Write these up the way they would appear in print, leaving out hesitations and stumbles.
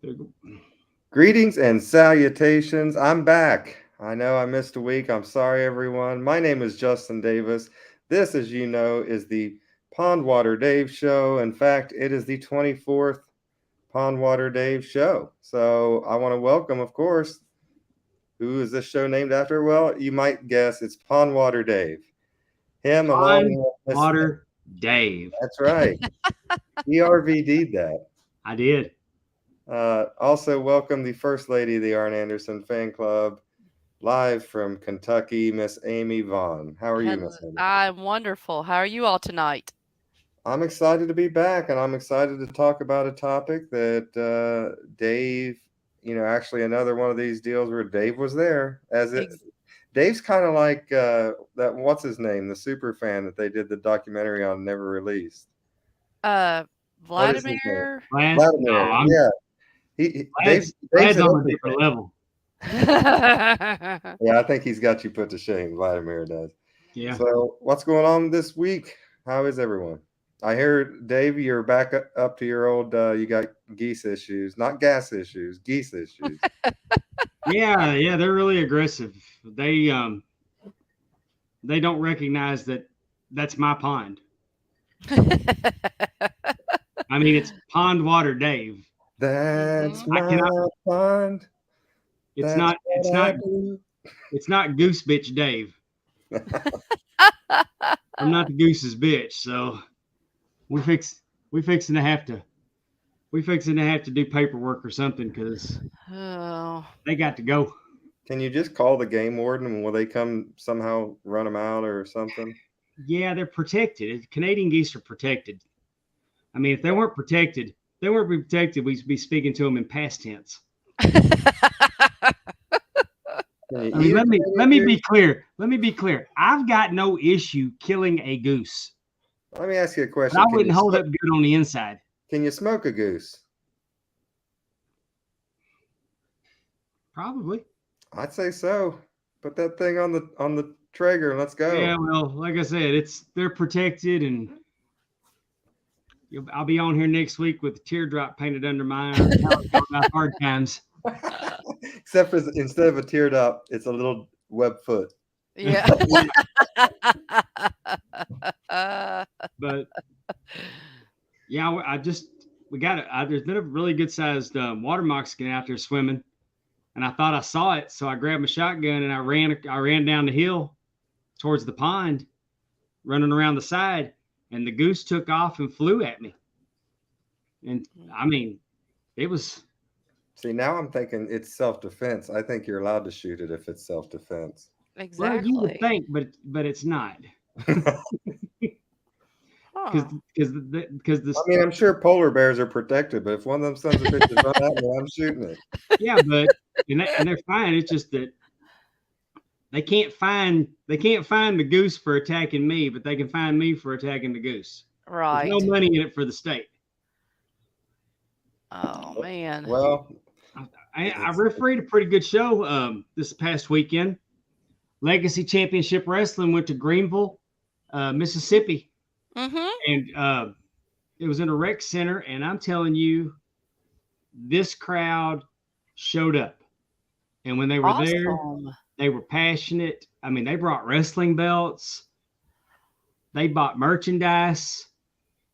There you go. Greetings and salutations. I'm back. I know I missed a week. I'm sorry, everyone. My name is Justin Davis. This, as you know, is the Pondwater Dave Show. In fact, it is the 24th Pondwater Dave Show. So I want to welcome, of course, who is this show named after? Well, you might guess it's Pondwater Dave. Him along Pond with Miss. Water Dave. That's right. ERVD'd that. I did. Also, welcome the First Lady of the Arn Anderson Fan Club, live from Kentucky, Miss Amy Vaughn. How are you, Hello. Miss Amy? I'm wonderful. How are you all tonight? I'm excited to be back, and I'm excited to talk about a topic that Dave, actually another one of these deals where Dave was there. Ex- Dave's kind of like that. What's his name? The super fan that they did the documentary on, never released. Uh, What is his name? Vladimir. Glad. Vladimir. No, I'm Yeah, Dave's Glad's an on a open different fan. level. Yeah, I think he's got you put to shame. Vladimir does. Yeah. So, what's going on this week? How is everyone? I hear, Dave, you're back up to your old, you got geese issues, not gas issues, geese issues. Yeah, they're really aggressive. They don't recognize that that's my pond. I mean, it's Pond Water Dave. That's Mhm. I my cannot. pond. It's That's not. It's what I not. do. It's not Goose Bitch Dave. I'm not the goose's bitch. So we fix. We fixing to have to. We fixing to have to do paperwork or something because Oh, they got to go. Can you just call the game warden and will they come somehow run them out or something? Yeah, they're protected. Canadian geese are protected. I mean, if they weren't protected, we'd be speaking to them in past tense. Can you I mean, eat a let me Canadian be goose? clear. Let me be clear. I've got no issue killing a goose, Let me ask you a but question. I wouldn't hold up good on the inside. Can you smoke a goose? Probably. I'd say so. Put that thing on the Traeger and let's Yeah. go. Well, like I said, they're protected, and I'll be on here next week with a teardrop painted under my eye. About hard times. Except for instead of a teardrop, it's a little web foot. yeah. But yeah, we got it. There's been a really good sized water moccasin out there swimming, and I thought I saw it, so I grabbed my shotgun and I ran down the hill towards the pond, running around the side, and the goose took off and flew at me. And I mean, it was. See, now I'm thinking it's self-defense. I think you're allowed to shoot it if it's self-defense. Well, you would Exactly. think, but it's not because Huh. this. I mean, I'm sure polar bears are protected, but if one of them sons of bitches run at me, I'm shooting it. Yeah, but and they're fine. It's just that they can't find the goose for attacking me, but they can find me for attacking the goose. There's no Right. money in it for the state. Oh man. Well, I refereed a pretty good show this past weekend. Legacy Championship Wrestling went to Greenville, Mississippi, Mhm. and it was in a rec center. And I'm telling you, this crowd showed up, and when they were there, Awesome. they were passionate. I mean, they brought wrestling belts. They bought merchandise.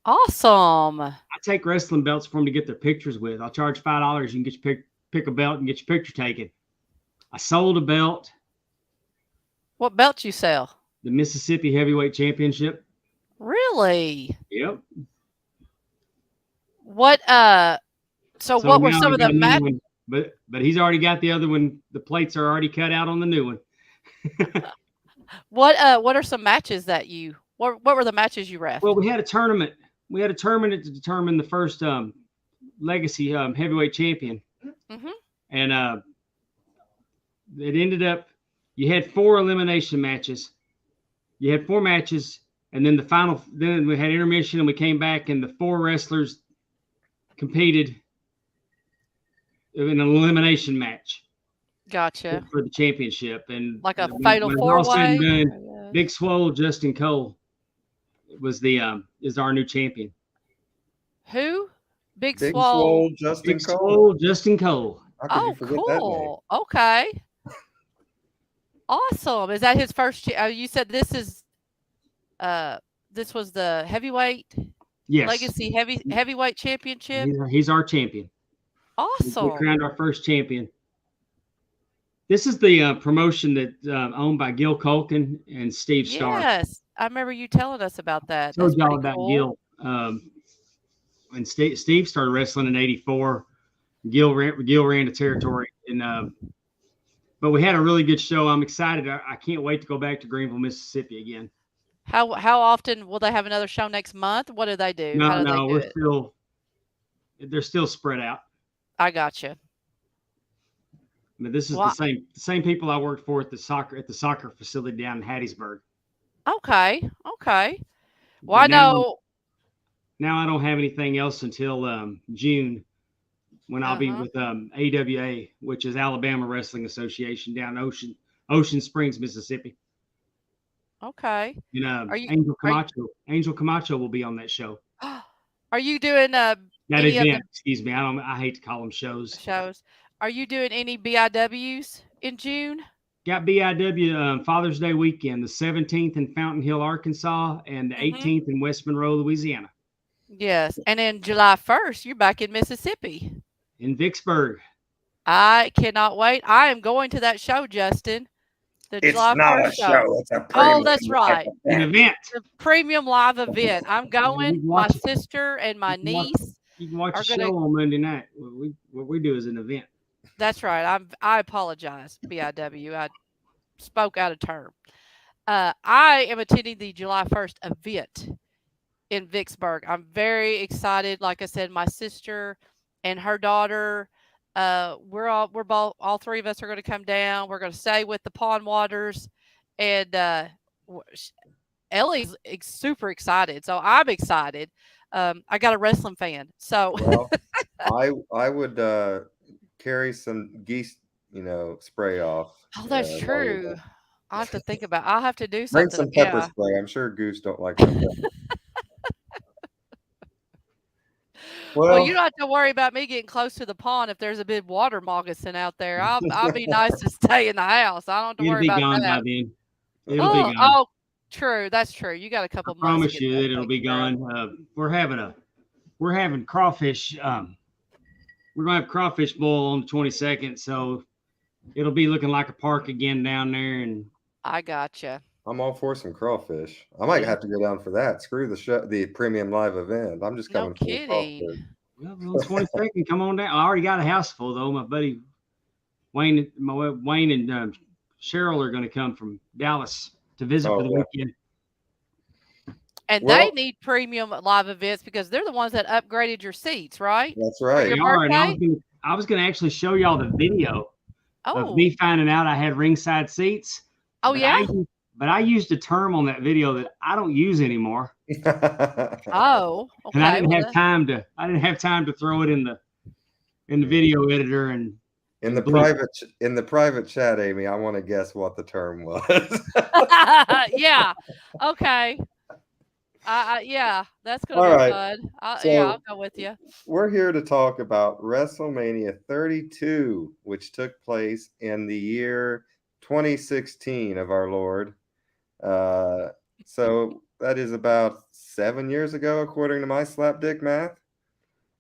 Awesome. I take wrestling belts for them to get their pictures with. I'll charge $5. You can get your pick a belt and get your picture taken. I sold a belt, What belt you sell? the Mississippi Heavyweight Championship. Really? Yep. What so So what were now some I of got the a new match one, but he's already got the other one. The plates are already cut out on the new one. what are some matches that you what were the matches you Well, refed? we had a tournament. We had a tournament to determine the first legacy heavyweight champion, Mhm. and it ended up you had 4 elimination matches. You had 4 matches, and then the final. Then we had intermission, and we came back, and the 4 wrestlers competed in an elimination match Gotcha. for the championship. And Like a when, fatal when it's four all said and way? done, Big Swole Justin Cole was the is our new champion. Who? Big Big Swole. Swole Justin Big Cole. Swole Justin Cole. How could you Oh, forget that name? cool. Okay. Awesome. Is that his first? You said this is. This was the heavyweight Yes, legacy heavyweight championship. he's our champion. We Awesome. crowned our first champion. This is the promotion that owned by Gil Culkin and Steve Starr. Yes, I remember you telling us about that. Told That's y'all pretty about cool. Gil. When Steve started wrestling in '84, Gil ran the territory, and but we had a really good show. I'm excited. I can't wait to go back to Greenville, Mississippi again. How often will they have another show next month? What do they do? How do they do it? They're still spread out. I got you. I mean, this is the same people I worked for at the soccer facility down in Hattiesburg. Okay. Well, I know. Now I don't have anything else until June, when I'll be with AWA, which is Alabama Wrestling Association, down Ocean Springs, Mississippi. Okay. Angel Camacho will be on that show. Are you doing that event? Excuse me. I hate to call them shows. Are you doing any BIWs in June? Got BIW Father's Day weekend, the 17th in Fountain Hill, Arkansas, and the 18th in West Monroe, Louisiana. Yes, and then July 1st, you're back in Mississippi. In Vicksburg. I cannot wait. I am going to that show, Justin. It's July not 1st a show. It's a premium that's right. An event. It's a premium live event. I'm going. My sister and my niece. You can watch a show on Monday night. What we do is an event. That's right. I apologize, BIW. I spoke out of term. I am attending the July 1st event in Vicksburg. I'm very excited. Like I said, my sister and her daughter, all three of us are going to come down. We're going to stay with the Pondwaters, and Ellie's super excited. So I'm excited. I got a wrestling fan. So I would carry some geese, spray off. Oh, that's true. I'll have to think about it. I'll have to do something. Bring some pepper spray. I'm sure goose don't like pepper. Well, you don't have to worry about me getting close to the pond if there's a big water moccasin out there. I'll be nice to stay in the house. I don't have to worry about that. It'll be gone. Oh, true. That's true. You got a couple months. I promise you that it'll be gone. We're having crawfish. We're gonna have crawfish boil on the 22nd, so it'll be looking like a park again down there. And I gotcha. I'm all for some crawfish. I might have to go down for that. Screw the premium live event. I'm just coming. No kidding. Well, on the 22nd, come on down. I already got a house full though. My buddy Wayne and Cheryl are going to come from Dallas to visit for the weekend. And they need premium live events because they're the ones that upgraded your seats, right? That's right. They are, and I was going to actually show y'all the video of me finding out I had ringside seats. Oh, yeah? But I used a term on that video that I don't use anymore. Oh, okay. And I didn't have time to throw it in the video editor and in the private chat, Amy. I want to guess what the term was. Yeah. Okay. Yeah, that's gonna be fun. I'll go with you. We're here to talk about Wrestlemania 32, which took place in the year 2016 of our Lord. So that is about 7 years ago, according to my slapdick math.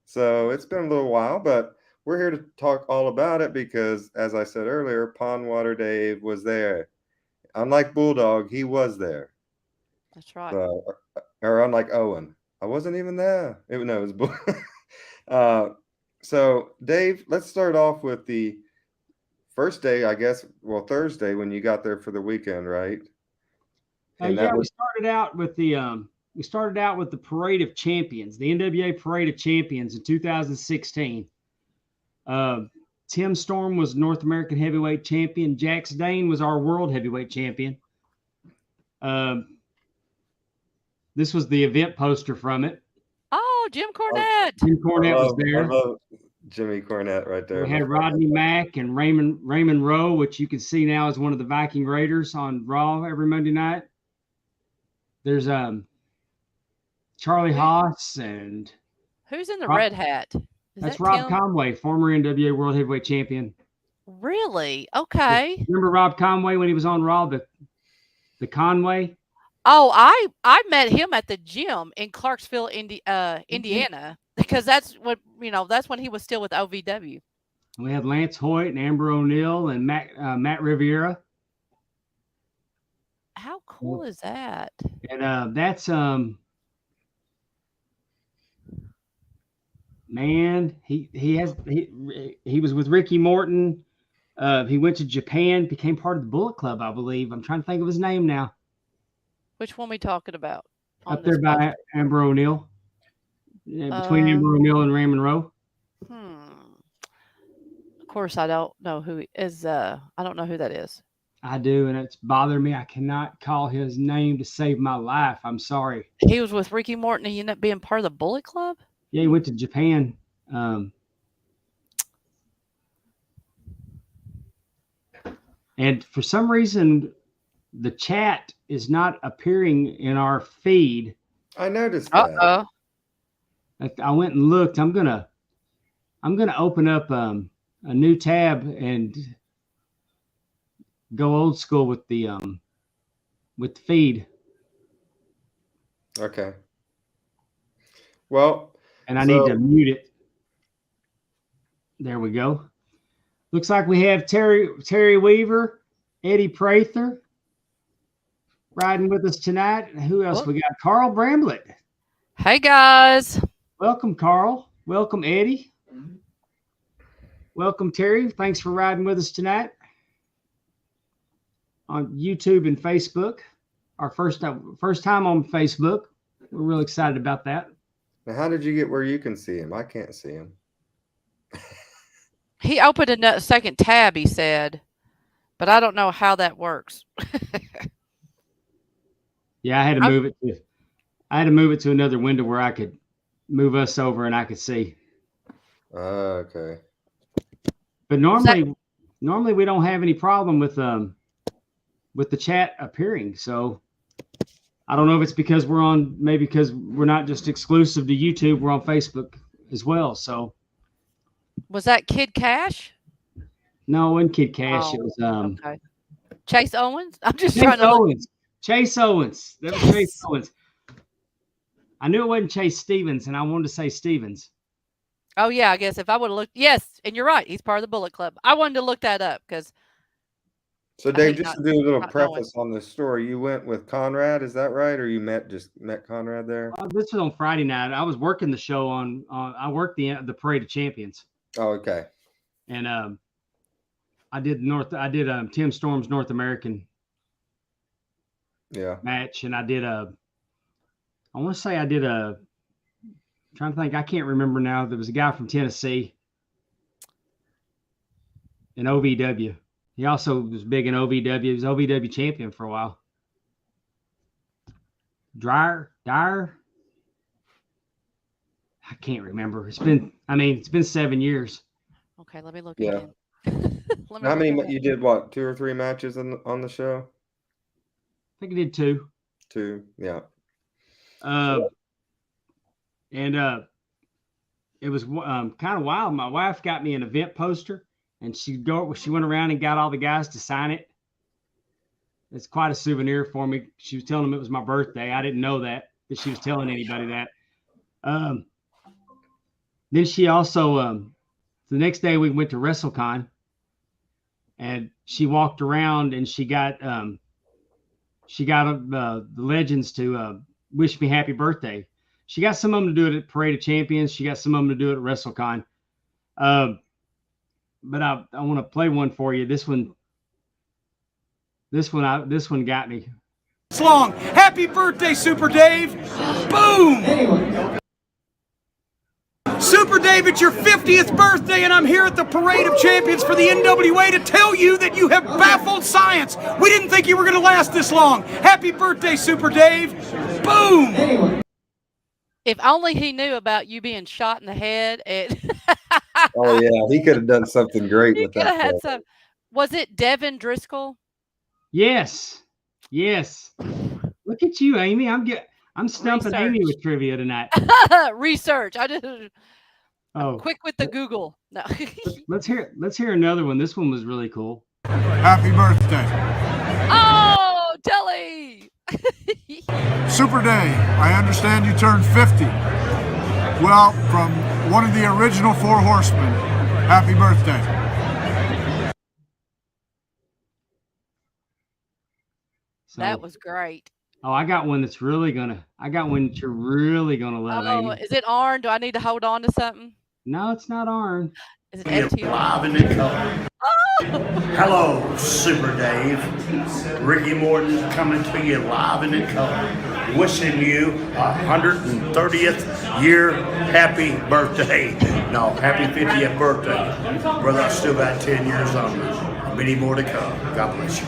So it's been a little while, but we're here to talk all about it because, as I said earlier, Pondwater Dave was there. Unlike Bulldog, he was there. That's right. Or unlike Owen, I wasn't even there. It was so Dave, let's start off with the first day, I guess. Well, Thursday when you got there for the weekend, right? We started out with the Parade of Champions, the NWA Parade of Champions in 2016. Tim Storm was North American Heavyweight Champion. Jax Dane was our World Heavyweight Champion. This was the event poster from it. Oh, Jim Cornette. Jim Cornette was there. I love Jimmy Cornette right there. We had Rodney Mack and Raymond Rowe, which you can see now is one of the Viking Raiders on Raw every Monday night. There's Charlie Haas and Who's in the red hat? That's Rob Conway, former NWA World Heavyweight Champion. Really? Okay. Remember Rob Conway when he was on Raw, the Conway? Oh, I met him at the gym in Clarksville, Indiana, because that's when he was still with OVW. We had Lance Hoyt and Amber O'Neal and Matt Riviera. How cool is that? And that's man, he was with Ricky Morton. He went to Japan, became part of the Bullet Club, I believe. I'm trying to think of his name now. Which one we talking about? Up there by Amber O'Neal. Between Amber O'Neal and Ray Monroe. Of course, I don't know who he is. I don't know who that is. I do, and it's bothering me. I cannot call his name to save my life. I'm sorry. He was with Ricky Morton and he ended up being part of the Bullet Club? Yeah, he went to Japan. And for some reason, the chat is not appearing in our feed. I noticed that. I went and looked. I'm gonna open up a new tab and go old school with the feed. Okay. Well, and I need to mute it. There we go. Looks like we have Terry Weaver, Eddie Prather riding with us tonight. Who else we got? Carl Bramblett. Hey guys. Welcome, Carl. Welcome, Eddie. Welcome, Terry. Thanks for riding with us tonight on YouTube and Facebook. Our first time on Facebook. We're real excited about that. Now, how did you get where you can see him? I can't see him. He opened a second tab, he said, but I don't know how that works. Yeah, I had to move it to. I had to move it to another window where I could move us over and I could see. Okay. But normally we don't have any problem with the chat appearing. So I don't know if it's because maybe because we're not just exclusive to YouTube, we're on Facebook as well. So was that Kid Cash? No, it wasn't Kid Cash. It was okay. Chase Owens. I'm just Chase trying to Owens. Chase Owens. That was Chase Owens. I knew it wasn't Chase Stevens, and I wanted to say Stevens. Oh yeah, I guess if I would have looked, yes, and you're right. He's part of the Bullet Club. I wanted to look that up because. So Dave, just to do a little preface on this story, you went with Conrad, is that right, or you met Conrad there? This was on Friday night. I was working the show on. I worked the Parade of Champions. Oh, okay. And I did Tim Storm's North American. Match, and I did I'm trying to think, I can't remember now. There was a guy from Tennessee in OVW. He also was big in OVW. He was OVW champion for a while. Dyer. I can't remember. It's been 7 years. Okay, let me look again. How many you did? What, 2 or 3 matches on the show? I think I did 2. 2, yeah. And it was kind of wild. My wife got me an event poster, and she went around and got all the guys to sign it. It's quite a souvenir for me. She was telling them it was my birthday. I didn't know that she was telling anybody that. Then she also the next day we went to WrestleCon, and she walked around and she got the legends to wish me happy birthday. She got some of them to do it at Parade of Champions. She got some of them to do it at WrestleCon. But I want to play one for you. This one got me. It's long. Happy birthday, Super Dave. Boom. Super Dave, it's your 50th birthday, and I'm here at the Parade of Champions for the NWA to tell you that you have baffled science. We didn't think you were going to last this long. Happy birthday, Super Dave. Boom. If only he knew about you being shot in the head. Oh, yeah. He could have done something great with that. Had some. Was it Devin Driscoll? Yes. Look at you, Amy. I'm I'm stumping Amy with trivia tonight. Research. I'm Oh, quick with the Google. No. let's hear another one. This one was really cool. Happy birthday. Oh, Telly. Super Dave, I understand you turned 50. Well, from one of the original Four Horsemen, happy birthday. So, That was great. Oh, I got one that you're really gonna love, Oh, Amy. is it Arn? Do I need to hold on to something? No, it's not Arn. Is it FTR? Live and in color. Hello, Super Dave. Ricky Morton coming to you live and in color. Wishing you 130th year happy birthday. No, happy 50th birthday. Brother, I still got 10 years on me. Many more to come. God bless you.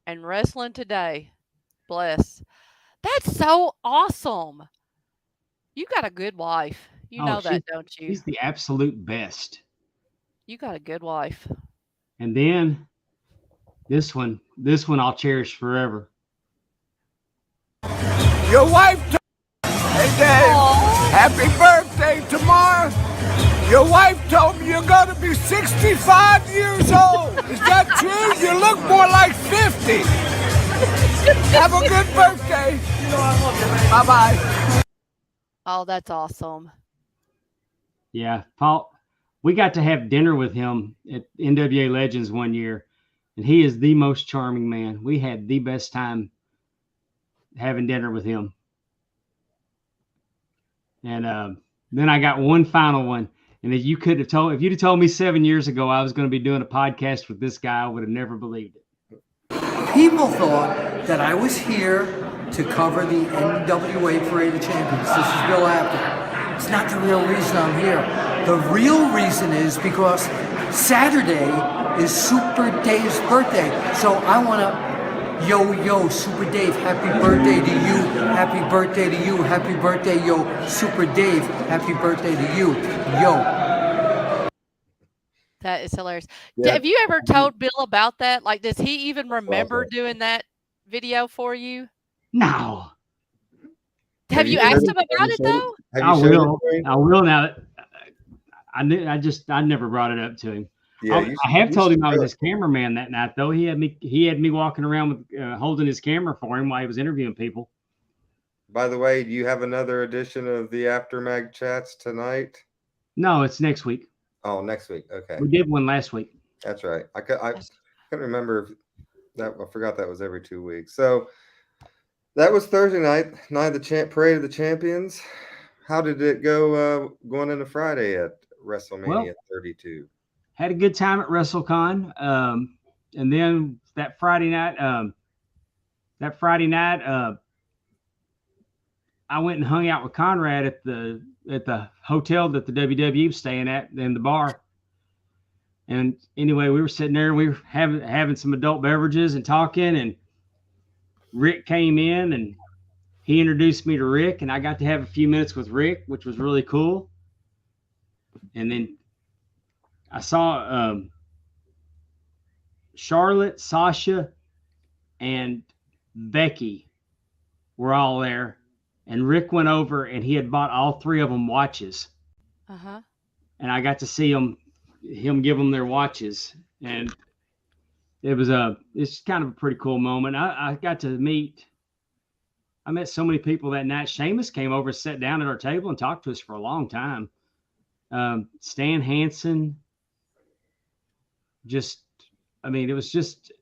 And wrestling today. Bless. That's so awesome. You got a good wife. You know that, don't you? He's the absolute best. You got a good wife. And then this one I'll cherish forever. Your wife Hey Dave, happy birthday tomorrow. Your wife told me you're going to be 65 years old. Is that true? You look more like 50. Have a good birthday. Bye-bye. Oh, that's awesome. Yeah, Paul, we got to have dinner with him at NWA Legends one year, and he is the most charming man. We had the best time having dinner with him. And then I got one final one. And if you'd have told me 7 years ago I was going to be doing a podcast with this guy, I would have never believed it. People thought that I was here to cover the NWA Parade of Champions. This is Bill Apter. It's not the real reason I'm here. The real reason is because Saturday is Super Dave's birthday. So I want to, yo, Super Dave, happy birthday to you. Happy birthday to you. Happy birthday, yo, Super Dave. Happy birthday to you. Yo. That is hilarious. Yeah. Have you ever told Bill about that? Like, does he even remember doing that video for you? No. Have you asked him about it though? I will now. I never brought it up to him. Yeah, I have told him I was his cameraman that night though. He had me walking around with holding his camera for him while he was interviewing people. By the way, do you have another edition of the Aftermag chats tonight? No, it's next week. Oh, next week. Okay. We did one last week. That's right. I couldn't remember if that. I forgot that was every 2 weeks. So that was Thursday night of the Parade of the Champions. How did it go going into Friday at Wrestlemania 32? Had a good time at WrestleCon. And then that Friday night, I went and hung out with Conrad at the hotel that the WWE was staying at in the bar. And anyway, we were sitting there and we were having some adult beverages and talking, and Rick came in and he introduced me to Rick, and I got to have a few minutes with Rick, which was really cool. And then I saw Charlotte, Sasha, and Becky were all there. And Rick went over and he had bought all three of them watches. Uh-huh. And I got to see him give them their watches. And it's kind of a pretty cool moment. I met so many people that night. Sheamus came over, sat down at our table and talked to us for a long time. Stan Hansen, it was just,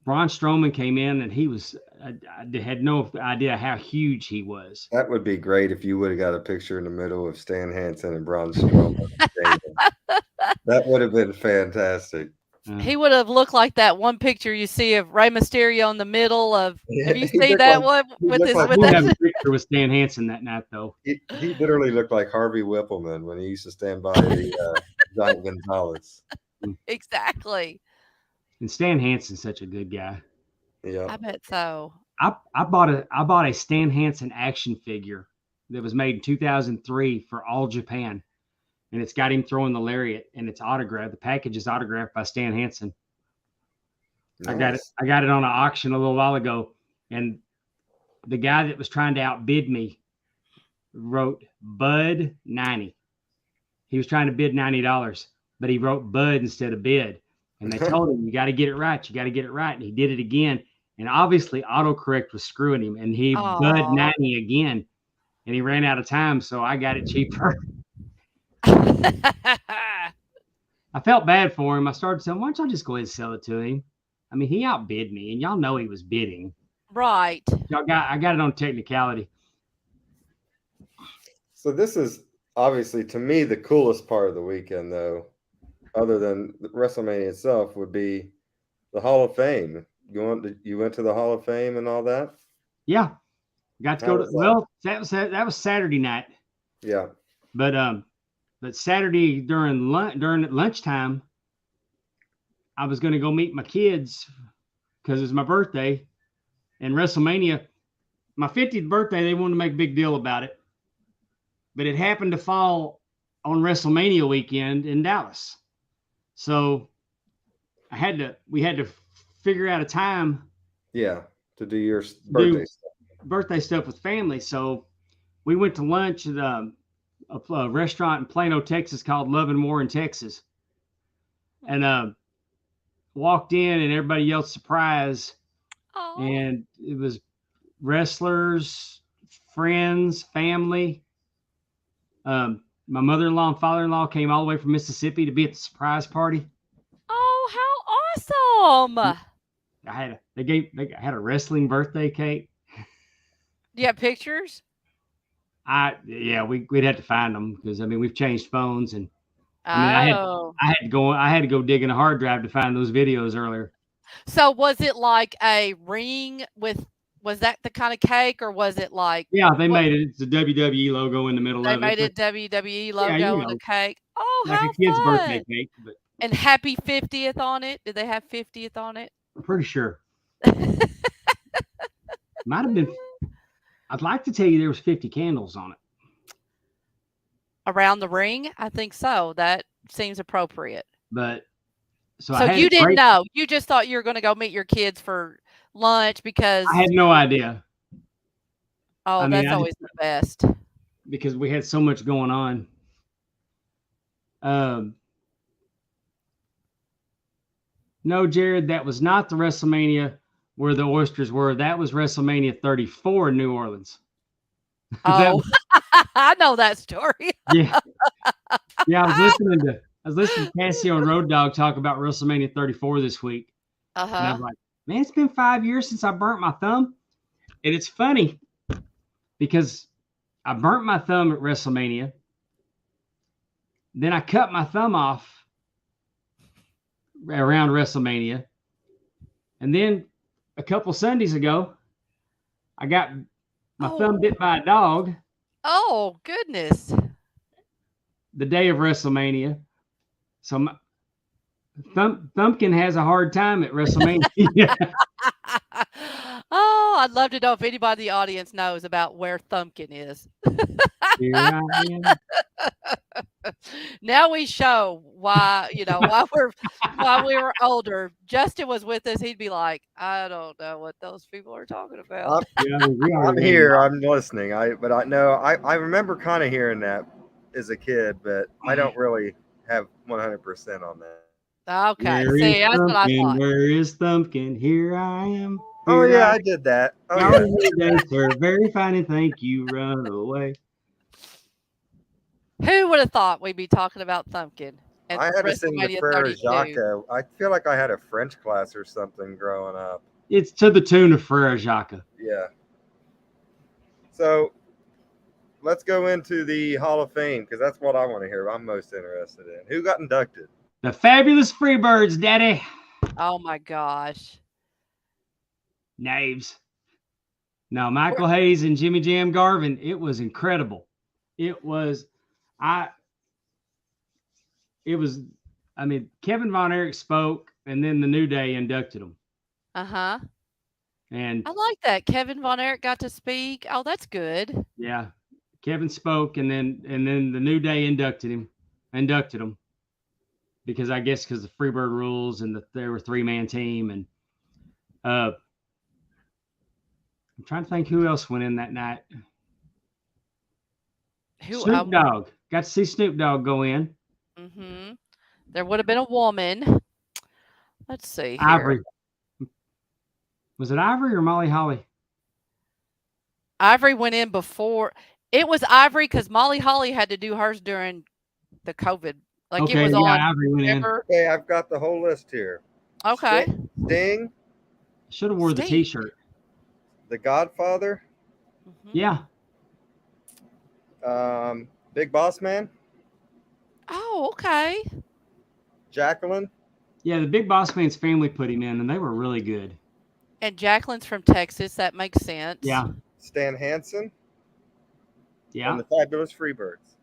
Braun Strowman came in and he was, I had no idea how huge he was. That would be great if you would have got a picture in the middle of Stan Hansen and Braun Strowman. That would have been fantastic. He would have looked like that one picture you see of Rey Mysterio in the middle of. Have you seen that one with his? I did have a picture with Stan Hansen that night, though. He literally looked like Harvey Whippleman when he used to stand by the Giant Gonzalez. Exactly. And Stan Hansen's such a good guy. Yeah, I bet so. I bought a Stan Hansen action figure that was made in 2003 for All Japan. And it's got him throwing the lariat, and it's autographed. The package is autographed by Stan Hansen. Nice. I got it on an auction a little while ago, and the guy that was trying to outbid me wrote Bud 90. He was trying to bid $90, but he wrote Bud instead of bid. And they told him, you got to get it right. You got to get it right. And he did it again. And obviously autocorrect was screwing him. And he Bud 90 again. And he ran out of time. So I got it cheaper. I felt bad for him. I started saying, why don't y'all just go ahead and sell it to him? I mean, he outbid me, and y'all know he was bidding. Right. I got it on technicality. So this is obviously, to me, the coolest part of the weekend, though, other than WrestleMania itself, would be the Hall of Fame. You went to the Hall of Fame and all that? Yeah. Got to go to, well, that was Saturday night. Yeah. But Saturday during lunchtime, I was going to go meet my kids because it was my birthday. And WrestleMania, my 50th birthday, they wanted to make a big deal about it. But it happened to fall on WrestleMania weekend in Dallas. So we had to figure out a time. Yeah, to do your birthday stuff with family. So we went to lunch at a restaurant in Plano, Texas called Love and War in Texas. And walked in and everybody yelled surprise. Aww. And it was wrestlers, friends, family. My mother-in-law and father-in-law came all the way from Mississippi to be at the surprise party. Oh, how awesome! I had a wrestling birthday cake. Do you have pictures? We'd have to find them because I mean we've changed phones and I had to go dig in a hard drive to find those videos earlier. So was it like a ring was that the kind of cake or was it like? Yeah, they made it. It's a WWE logo in the middle of it. They made it WWE logo on the cake. Oh, like how a kid's fun. birthday cake. But and happy 50th on it. Did they have 50th on it? I'm pretty sure. Might have been. I'd like to tell you there was 50 candles on it. Around the ring? I think so. That seems appropriate. But so you didn't know. You just thought you were going to go meet your kids for lunch because I had no idea. Oh, that's always the best. Because we had so much going on. No, Jared, that was not the WrestleMania where the oysters were. That was WrestleMania 34 in New Orleans. Oh, I know that story. Yeah. Yeah, I was listening to Cassio and Road Dogg talk about WrestleMania 34 this week. And I was like, man, it's been 5 years since I burnt my thumb. And it's funny because I burnt my thumb at WrestleMania. Then I cut my thumb off around WrestleMania. And then a couple Sundays ago, I got my thumb bit by a dog. Oh, goodness. The day of WrestleMania. So my Thumpkin has a hard time at WrestleMania. Oh, I'd love to know if anybody in the audience knows about where Thumpkin is. Here I am. Now we show why, while we were older, Justin was with us. He'd be like, I don't know what those people are talking about. I'm here. I'm listening. I remember kind of hearing that as a kid, but I don't really have 100% on that. Okay. See, that's what I thought. Where is Thumpkin? Here I am. I did that. Very fine and thank you. Run away. Who would have thought we'd be talking about Thumpkin? I had to sing the Frere Jacques. I feel like I had a French class or something growing up. It's to the tune of Frere Jacques. Yeah. So let's go into the Hall of Fame because that's what I want to hear. I'm most interested in. Who got inducted? The Fabulous Freebirds, Daddy. Oh my gosh. Knaves. No, Michael Hayes and Jimmy Jam Garvin. It was incredible. Kevin Von Erich spoke and then the New Day inducted him. Uh-huh. And I like that. Kevin Von Erich got to speak. Oh, that's good. Yeah. Kevin spoke and then the New Day inducted him because the Freebird rules and they were a 3-man team and I'm trying to think who else went in that night. Who? Snoop Dogg. Got to see Snoop Dogg go in. Mm-hmm. There would have been a woman. Let's see here. Ivory. Was it Ivory or Molly Holly? Ivory went in before. It was Ivory because Molly Holly had to do hers during the COVID. Like Okay, it was yeah, on. Ivory went in. Okay, I've got the whole list here. Okay. Sting, Should have wore the Sting. T-shirt. The Godfather, Mhm. Yeah. Big Boss Man, Oh, okay. Jacqueline. Yeah, the Big Boss Man's family put him in, and they were really good. And Jacqueline's from Texas. That makes sense. Yeah. Stan Hansen, Yeah. and the Fabulous Freebirds.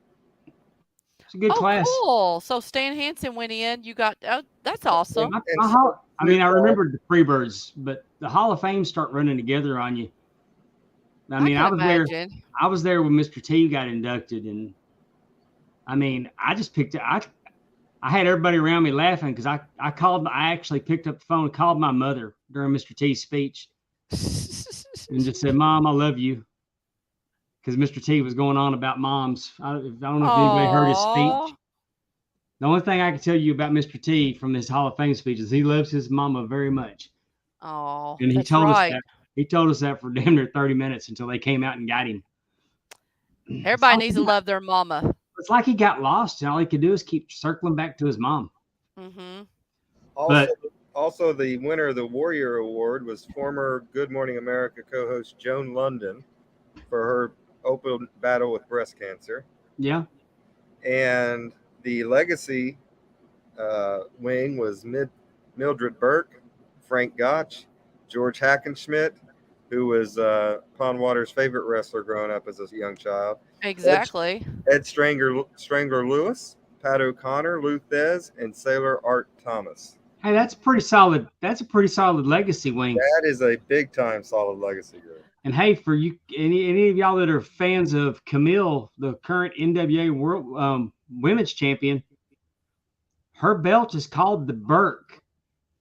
It's a good Oh, class. cool. So Stan Hansen went in. You got that's awesome. I mean, I remembered the Freebirds, but the Hall of Fame start running together on you. I mean, I can was there. imagine. I was there when Mr. T got inducted, and I mean, I just picked it. I had everybody around me laughing because I actually picked up the phone and called my mother during Mr. T's speech and just said, "Mom, I love you," because Mr. T was going on about moms. I don't know if anybody heard his Aw. speech. The only thing I can tell you about Mr. T from his Hall of Fame speech is he loves his mama very much, Oh, and he that's told right. us that. He told us that for damn near 30 minutes until they came out and got him. Everybody needs to love their mama. It's like he got lost, and all he could do is keep circling back to his mom. Mm-hmm. Also, the winner of the Warrior Award was former Good Morning America co-host Joan London for her open battle with breast cancer. Yeah. And the Legacy wing was Mildred Burke, Frank Gotch, George Hackenschmidt, who was Pondwater's favorite wrestler growing up as a young child. Exactly. Ed Strangler Lewis, Pat O'Connor, Lou Thez, and Sailor Art Thomas. Hey, that's pretty solid. That's a pretty solid Legacy wing. That is a big time solid Legacy group. And hey, for you, any of y'all that are fans of Camille, the current NWA World Women's Champion, her belt is called the Burke,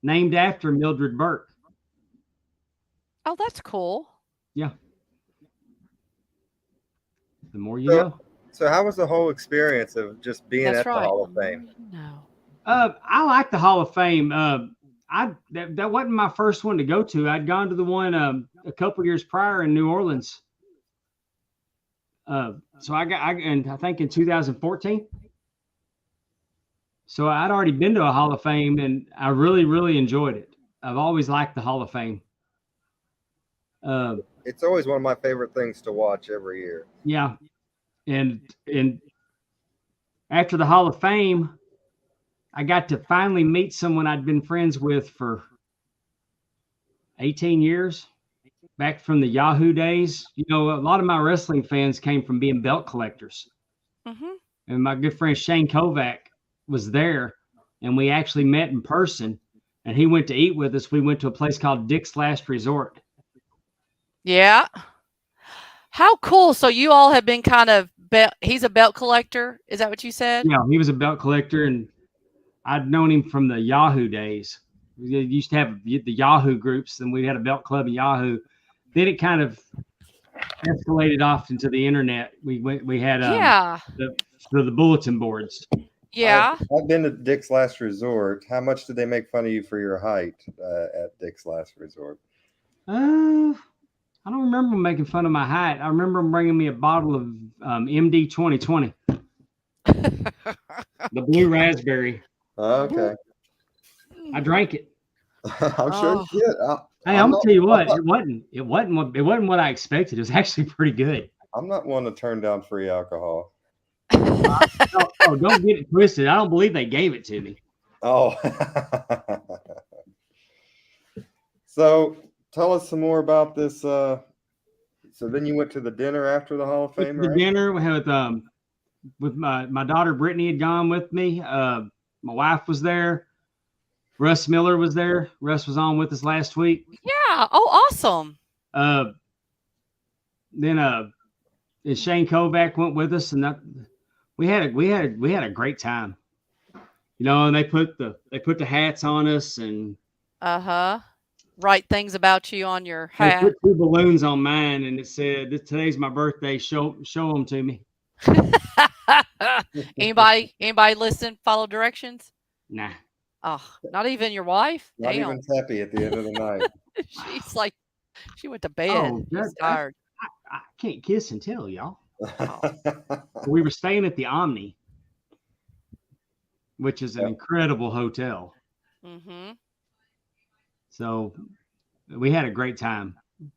named after Mildred Burke. Oh, that's cool. Yeah. The more you know. So how was the whole experience of just being That's at right. the Hall of Fame? No. I like the Hall of Fame. That wasn't my first one to go to. I'd gone to the one a couple years prior in New Orleans. So I think in 2014. So I'd already been to a Hall of Fame, and I really, really enjoyed it. I've always liked the Hall of Fame. It's always one of my favorite things to watch every year. Yeah, and after the Hall of Fame, I got to finally meet someone I'd been friends with for 18 years, back from the Yahoo days. You know, a lot of my wrestling fans came from being belt collectors. Mm-hmm. And my good friend Shane Kovac was there, and we actually met in person, and he went to eat with us. We went to a place called Dick's Last Resort. Yeah. How cool. So you all have been kind of he's a belt collector. Is that what you said? Yeah, he was a belt collector, and I'd known him from the Yahoo days. We used to have the Yahoo groups, and we had a belt club in Yahoo. Then it kind of escalated off into the internet. We had the bulletin boards. Yeah. I've been to Dick's Last Resort. How much did they make fun of you for your height at Dick's Last Resort? I don't remember them making fun of my height. I remember them bringing me a bottle of MD 2020, the blue raspberry. Okay. I drank it. I'm sure you did. Hey, I'm gonna tell you what, it wasn't what I expected. It was actually pretty good. I'm not one to turn down free alcohol. Don't get it twisted. I don't believe they gave it to me. Oh. So tell us some more about this. So then you went to the dinner after the Hall of Fame, The right? dinner with my daughter Brittany had gone with me. My wife was there. Russ Miller was there. Russ was on with us last week. Yeah. Oh, awesome. Then and Shane Kovac went with us, and we had a great time. You know, and they put the hats on us, and write things about you on your They hat. put 2 balloons on mine, and it said, "Today's my birthday. Show them to me." Anybody listen? Follow directions? Nah. Oh, not even your wife? Not Damn. even Teppy at the end of the night. She's like, she went to bed. Oh, She's tired. I can't kiss and tell, y'all. Oh. We were staying at the Omni, which is an incredible hotel. Mm-hmm. So we had a great time,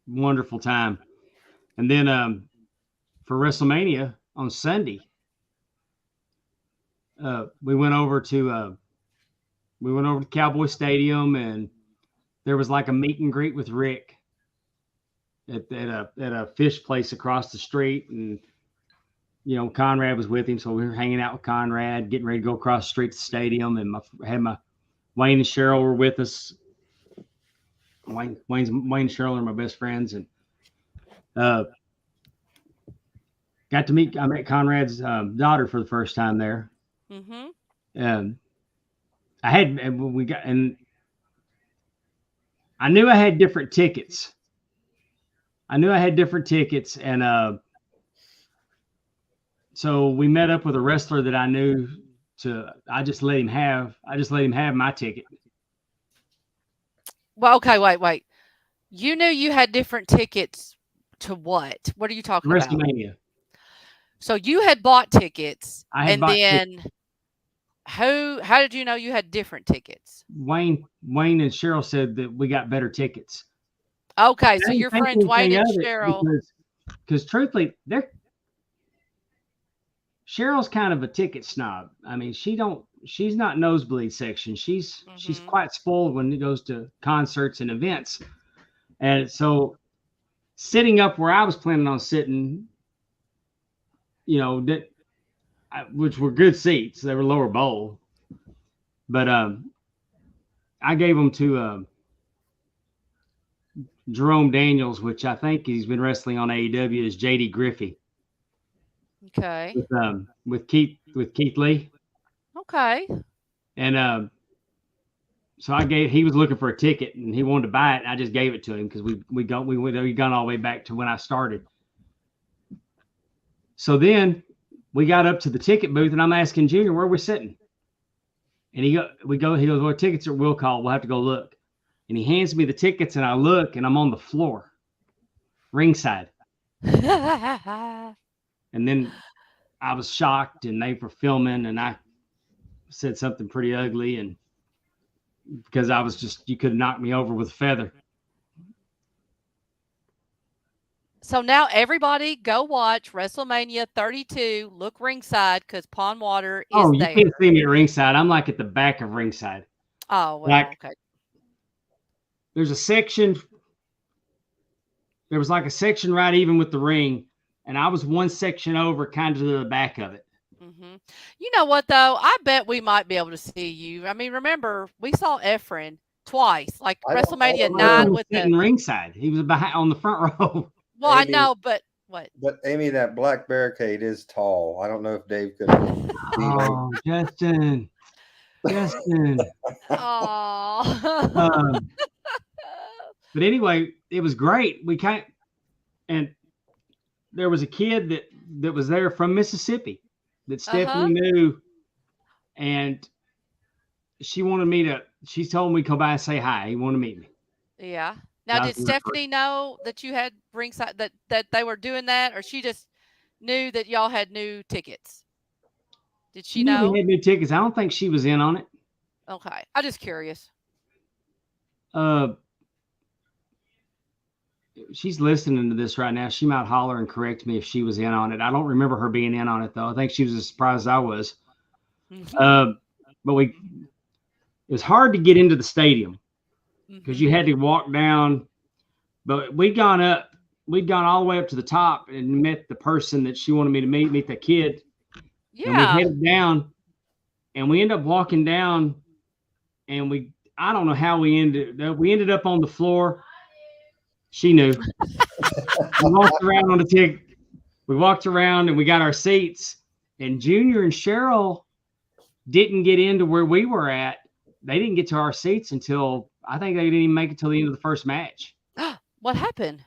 wonderful time. And then for WrestleMania on Sunday, we went over to Cowboy Stadium, and there was like a meet and greet with Rick at a fish place across the street, and Conrad was with him, so we were hanging out with Conrad, getting ready to go across the street to the stadium, and my Wayne and Cheryl were with us. Wayne and Cheryl are my best friends, and I met Conrad's daughter for the first time there. Mm-hmm. I knew I had different tickets. And so we met up with a wrestler that I knew. I just let him have my ticket. Well, okay, wait. You knew you had different tickets to what? What are you talking about? WrestleMania. So you had bought tickets, how did you know you had different tickets? Wayne and Cheryl said that we got better tickets. Okay, so your friends Wayne and Cheryl. Because truthfully, Cheryl's kind of a ticket snob. I mean, she's not nosebleed section. She's quite spoiled when it goes to concerts and events. And so sitting up where I was planning on sitting, which were good seats. They were lower bowl. But I gave them to Jerome Daniels, which I think he's been wrestling on AEW, as JD Griffey. Okay. With Keith Lee. Okay. And so he was looking for a ticket and he wanted to buy it. And I just gave it to him because we gone all the way back to when I started. So then we got up to the ticket booth and I'm asking Junior where we're sitting. And he goes, well, tickets are will call. We'll have to go look. And he hands me the tickets and I look and I'm on the floor, ringside. And then I was shocked and they were filming and I said something pretty ugly, and because I was you could knock me over with a feather. So now everybody go watch WrestleMania 32. Look ringside because Pondwater is there. You can't see me at ringside. I'm like at the back of ringside. Oh, well, okay. There's a section. There was like a section right even with the ring, and I was one section over, kind of to the back of it. Mm-hmm. You know what, though? I bet we might be able to see you. I mean, remember, we saw Efren twice, like WrestleMania 9 with the ringside. He was behind on the front row. Well, Amy, I know, but what? But Amy, that black barricade is tall. I don't know if Dave could. Oh, Justin. Oh. But anyway, it was great. And there was a kid that was there from Mississippi that Stephanie knew, and she told me to come by and say hi. He wanted to meet me. Yeah. Now, did Stephanie know that you had ringside, that they were doing that, or she just knew that y'all had new tickets? Did she know? We had new tickets. I don't think she was in on it. Okay. I'm just curious. She's listening to this right now. She might holler and correct me if she was in on it. I don't remember her being in on it, though. I think she was as surprised as I was. Mm-hmm. But it was hard to get into the stadium because you had to walk down. But we'd gone all the way up to the top and met the person that she wanted me to meet the kid. Yeah. And we headed down, and we ended up walking down, and I don't know how we ended up on the floor. She knew. We walked around on the ticket. We walked around and we got our seats, and Junior and Cheryl didn't get into where we were at. They didn't get to our seats until I think they didn't even make it till the end of the first match. What happened?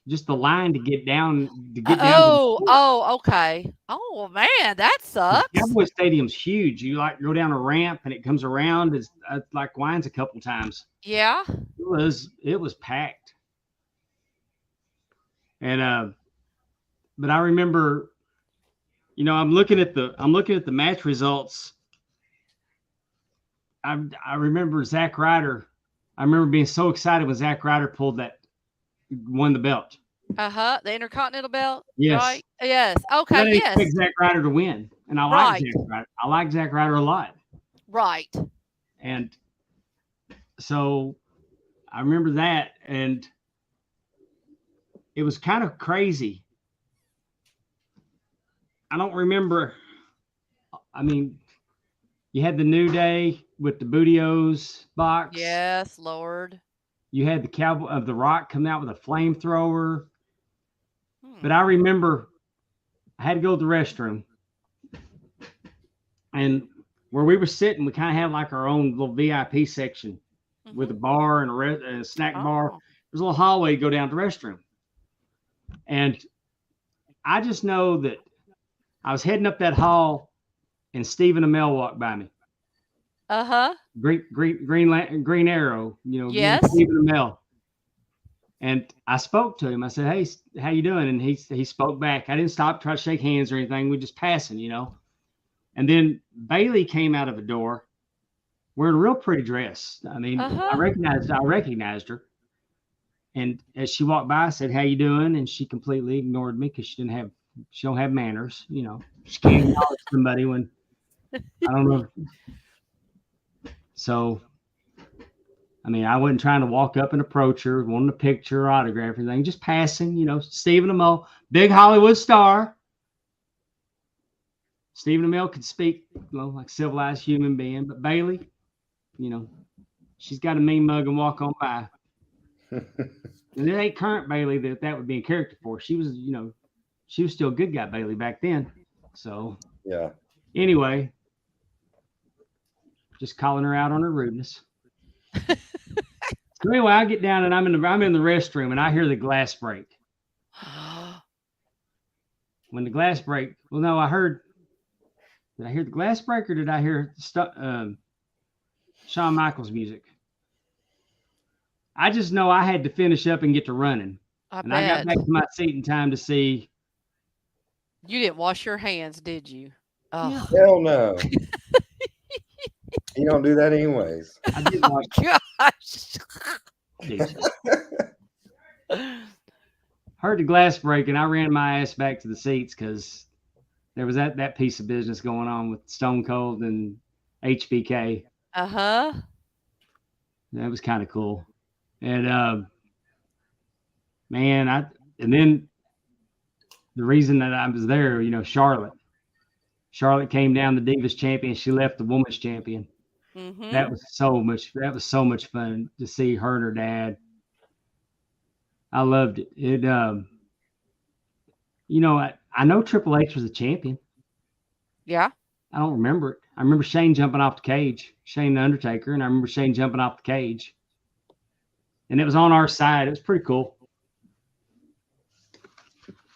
Just the line to get down. Okay. Oh man, that sucks. Cowboy Stadium's huge. You like go down a ramp and it comes around. It's like winds a couple times. Yeah. It was packed. And but I remember, I'm looking at the match results. I remember Zack Ryder. I remember being so excited when Zack Ryder won the belt. The Intercontinental belt. Yes. Right. Yes. Okay. I didn't Yes. expect Zack Ryder to win, and I like Zack Ryder. I like Zack Ryder a lot. Right. And so I remember that, and it was kind of crazy. I don't remember. I mean, you had the New Day with the Booty-O's box. Yes, Lord. You had the Cowboy of the Rock come out with a flamethrower. But I remember I had to go to the restroom. And where we were sitting, we kind of had like our own little VIP section with a bar and a snack bar. There's a little hallway to go down to the restroom. And I just know that I was heading up that hall and Stephen Amell walked by me. Green Arrow, Yes. Stephen Amell. And I spoke to him. I said, "Hey, how you doing?" And he spoke back. I didn't stop, try to shake hands or anything. We just passing, And then Bailey came out of a door wearing a real pretty dress. I mean, I recognized her. And as she walked by, I said, "How you doing?" And she completely ignored me because she don't have manners. She can't acknowledge somebody when I don't know. So, I mean, I wasn't trying to walk up and approach her, wanting a picture or autograph or anything, just passing, Stephen Amell, big Hollywood star. Stephen Amell could speak, like a civilized human being, but Bailey, she's got a mean mug and walk on by. And it ain't current Bailey that would be a character for. She was, she was still good guy Bailey back then. So, yeah. Anyway, just calling her out on her rudeness. So anyway, I get down and I'm in the restroom and I hear the glass break. When the glass break, well, no, did I hear the glass break or did I hear Shawn Michaels music? I just know I had to finish up and get to running. I got back to my seat in time to see. You didn't wash your hands, did you? Oh. Hell no. You don't do that anyways. I did wash. Gosh. Heard the glass break and I ran my ass back to the seats because there was that piece of business going on with Stone Cold and HBK. That was kind of cool. And man, and then the reason that I was there, Charlotte came down the Divas champion. She left the Women's champion. That was so much fun to see her and her dad. I loved it. I know Triple H was a champion. Yeah. I don't remember it. I remember Shane jumping off the cage, Shane the Undertaker, and I remember Shane jumping off the cage. And it was on our side. It was pretty cool.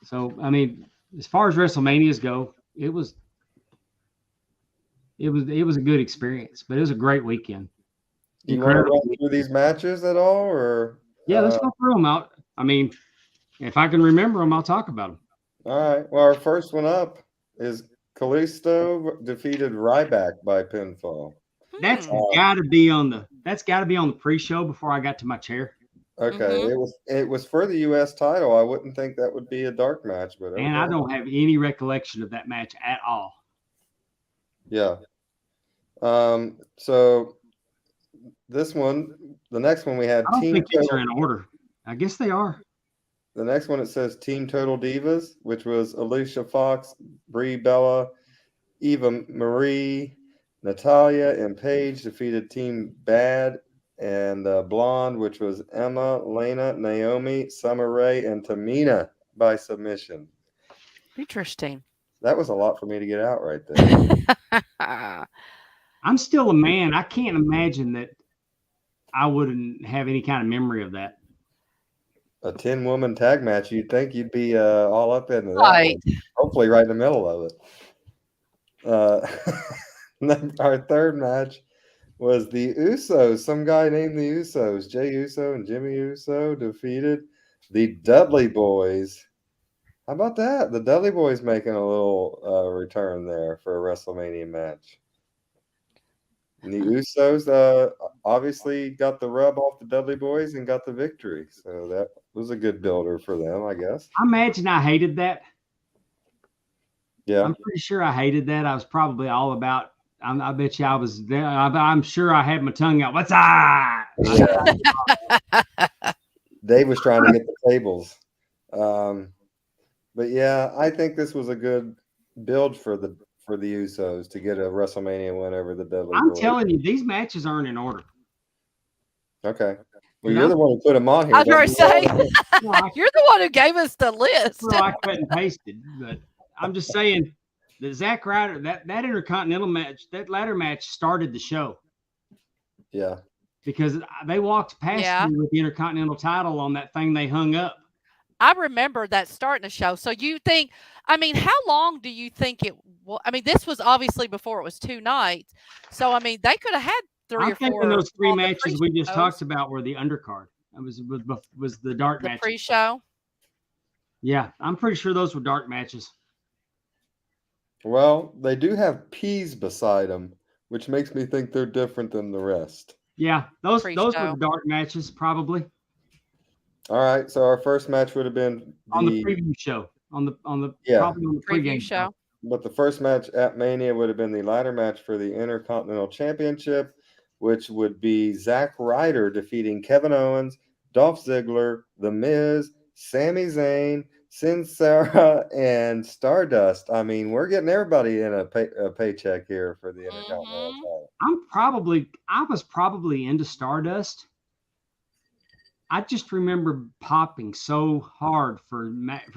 So, I mean, as far as WrestleManias go, it was a good experience, but it was a great weekend. You want to run through these matches at all, or? Yeah, let's go through them out. I mean, if I can remember them, I'll talk about them. All right. Well, our first one up is Kalisto defeated Ryback by pinfall. That's got to be on the pre-show before I got to my chair. Okay, it was for the U.S. title. I wouldn't think that would be a dark match, but okay. And I don't have any recollection of that match at all. Yeah. So this one, the next one we had. I don't think these are in order. I guess they are. The next one, it says Team Total Divas, which was Alicia Fox, Brie Bella, Eva Marie, Natalia, and Paige defeated Team Bad and Blonde, which was Emma, Lena, Naomi, Summer Rae, and Tamina by submission. Interesting. That was a lot for me to get out right there. I'm still a man. I can't imagine that I wouldn't have any kind of memory of that. A 10-woman tag match, you'd think you'd be all up into that Right. one. Hopefully right in the middle of it. Our third match was the Usos. Some guy named the Usos, Jay Uso and Jimmy Uso, defeated the Dudley Boys. How about that? The Dudley Boys making a little return there for a WrestleMania match. And the Usos obviously got the rub off the Dudley Boys and got the victory. So that was a good builder for them, I guess. I imagine I hated that. Yeah. I'm pretty sure I hated that. I was probably all about, I bet you I was there. I'm sure I had my tongue out. What's that? Dave was trying to get the tables. But yeah, I think this was a good build for the Usos to get a WrestleMania win over the Dudley I'm Boys. telling you, these matches aren't in order. Okay. Well, you're the one who put them on here. I was going to say, No, you're the one who gave us the list. well, I cut and pasted, but I'm just saying the Zack Ryder, that Intercontinental match, that ladder match started the show. Yeah. Because they walked past me with the Intercontinental title on that thing they hung up. I remember that starting the show. So you think, I mean, how long do you think it was? I mean, this was obviously before it was 2 nights. So, I mean, they could have had 3 or 4. I'm thinking those 3 matches we just talked about were the undercard. It was the dark match. The pre-show? Yeah, I'm pretty sure those were dark matches. Well, they do have P's beside them, which makes me think they're different than the rest. Yeah, those were Pre-show. the dark matches, probably. All right, so our first match would have been On the preview show. Probably on the Preview show. But the first match at Mania would have been the ladder match for the Intercontinental Championship, which would be Zack Ryder defeating Kevin Owens, Dolph Ziggler, The Miz, Sami Zayn, Sin Cara, and Stardust. I mean, we're getting everybody in a paycheck here for the Intercontinental title. I was probably into Stardust. I just remember popping so hard for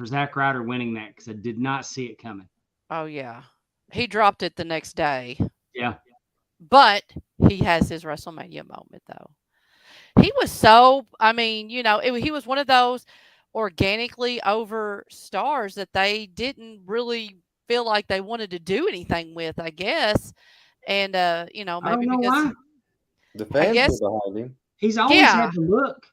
Zack Ryder winning that because I did not see it coming. Oh, yeah. He dropped it the next day. Yeah. But he has his WrestleMania moment, though. He was so, I mean, you know, he was one of those organically over stars that they didn't really feel like they wanted to do anything with, I guess. And, you know, maybe I don't know because why. The fans were behind him. He's always had the look.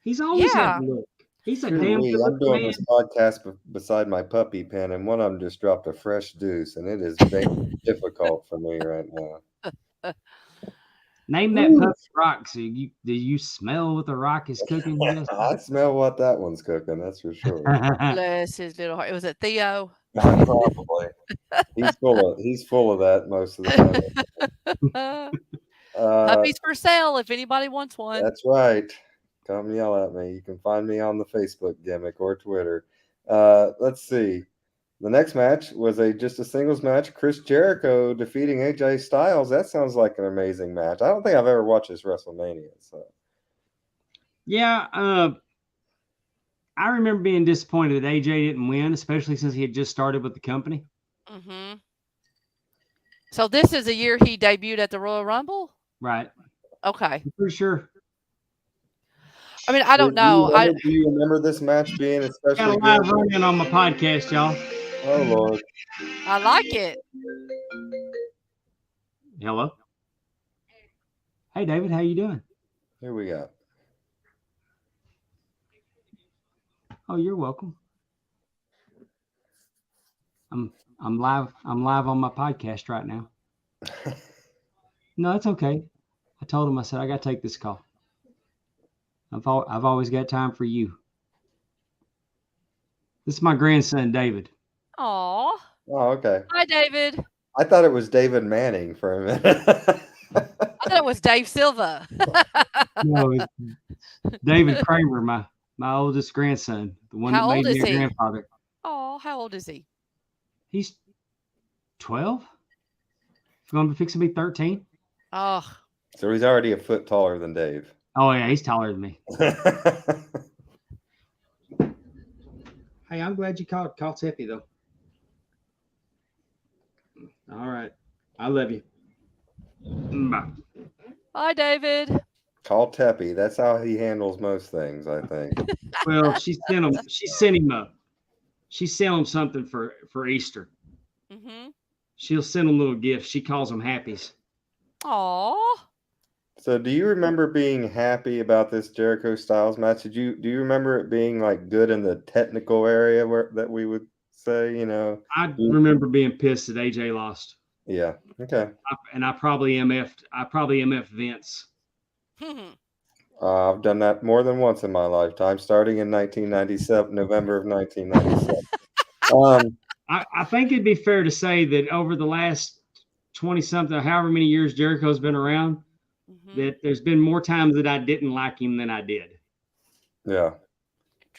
He's always had the look. He's a damn good I'm doing man. this podcast beside my puppy pen, and one of them just dropped a fresh deuce, and it is very difficult for me right now. Name that puppy rock. So do you smell what the rock is cooking? I smell what that one's cooking. That's for sure. bless his little heart. Was it Theo? Probably. He's full of that most of the time. Puppies for sale if anybody wants one. That's right. Come yell at me. You can find me on the Facebook gimmick or Twitter. Let's see. The next match was just a singles match. Chris Jericho defeating AJ Styles. That sounds like an amazing match. I don't think I've ever watched this WrestleMania. So. Yeah, I remember being disappointed that AJ didn't win, especially since he had just started with the company. Mm-hmm. So this is a year he debuted at the Royal Rumble? Right. Okay. I'm pretty sure. I mean, I don't know. Do you remember this match being especially got a live running on my podcast, y'all. Oh, Lord. I like it. Hello. Hey, David, how you doing? Here we go. Oh, you're welcome. I'm live on my podcast right now. No, that's okay. I told him, I said, I got to take this call. I've always got time for you. This is my grandson, David. Aw. Oh, okay. Hi, David. I thought it was David Manning for a minute. I thought it was Dave Silva. No, it's David Kramer, my oldest grandson, the one that made me a grandfather. Oh, how old is he? He's 12. He's going to be fixing to be 13. Oh. So he's already a foot taller than Dave. Oh, yeah, he's taller than me. Hey, I'm glad you called Tippy, though. All right. I love you. Bye. Bye, David. Call Teppy. That's how he handles most things, I think. Well, she sent him. She sent him something for Easter. Mm-hmm. She'll send him little gifts. She calls them happies. Aw. So, do you remember being happy about this Jericho Styles match? Do you remember it being like good in the technical area that we would say? I remember being pissed that AJ lost. Yeah. Okay. I probably MF'd Vince. I've done that more than once in my lifetime, starting in 1997, November of 1997. I think it'd be fair to say that over the last 20-something, however many years Jericho's been around, that there's been more times that I didn't like him than I did. Yeah.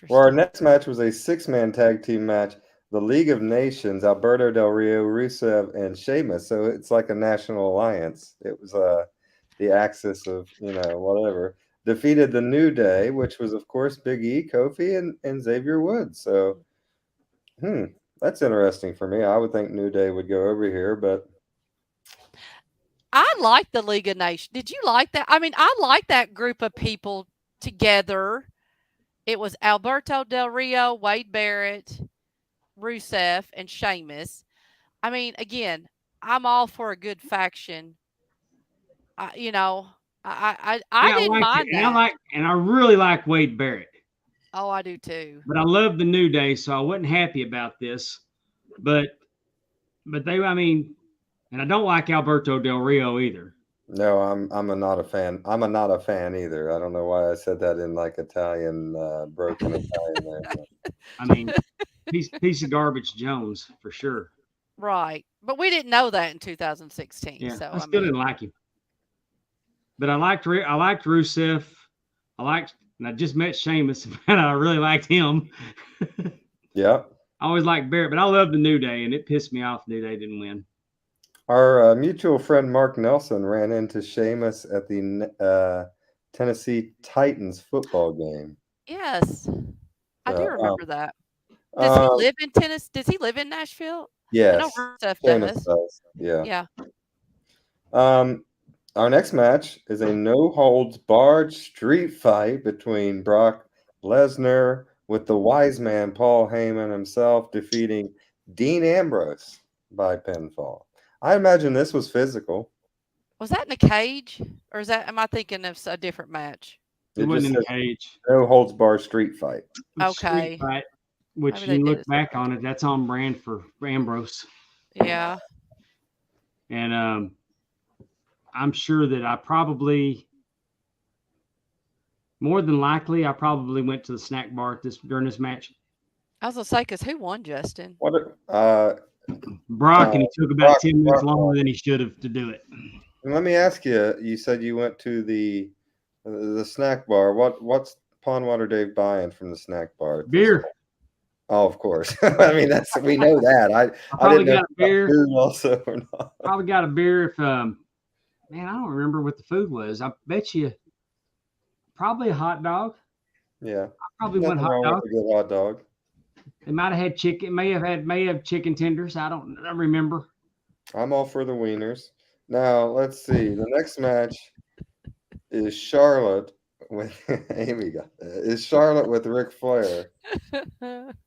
Well, our next match was a 6-man tag team match. The League of Nations, Alberto Del Rio, Rusev, and Sheamus. So it's like a national alliance. It was the axis of, whatever. Defeated the New Day, which was, of course, Big E, Kofi, and Xavier Woods. So, that's interesting for me. I would think New Day would go over here, but I like the League of Nations. Did you like that? I mean, I like that group of people together. It was Alberto Del Rio, Wade Barrett, Rusev, and Sheamus. I mean, again, I'm all for a good faction. I didn't mind that. I really like Wade Barrett. Oh, I do too. But I love the New Day, so I wasn't happy about this. But and I don't like Alberto Del Rio either. No, I'm not a fan. I'm not a fan either. I don't know why I said that in like Italian, broken Italian there. I mean, piece of garbage Jones for sure. Right, but we didn't know that in 2016. Yeah, so I still didn't like him. But I liked Rusev. And I just met Sheamus, and I really liked him. Yeah. I always liked Barrett, but I love the New Day, and it pissed me off New Day didn't win. Our mutual friend Mark Nelson ran into Sheamus at the Tennessee Titans football game. Yes, I do remember that. Does he live in Tennessee? Does he live in Nashville? Yes. I know Rusev does. Yeah. Yeah. Our next match is a no-holds-barred street fight between Brock Lesnar with the wise man Paul Heyman himself defeating Dean Ambrose by pinfall. I imagine this was physical. Was that in a cage, or am I thinking of a different match? It wasn't in a cage. No-holds-barred street fight. Okay. Street fight, which you look back on it, that's on brand for Ambrose. Yeah. And I'm sure that more than likely, I probably went to the snack bar during this match. I was gonna say, because who won, Justin? Brock, and he took about 10 minutes longer than he should have to do it. And let me ask you. You said you went to the snack bar. What's Pondwater Dave buying from the snack bar? Beer. Oh, of course. I mean, we know that. I probably didn't know got a beer food also or not. Probably got a beer if man, I don't remember what the food was. I bet you probably a hot dog. Yeah. I probably went hot dog. A good hot dog. They might have had chicken. May have chicken tenders. I don't remember. I'm all for the wieners. Now let's see. The next match is Charlotte with Ric Flair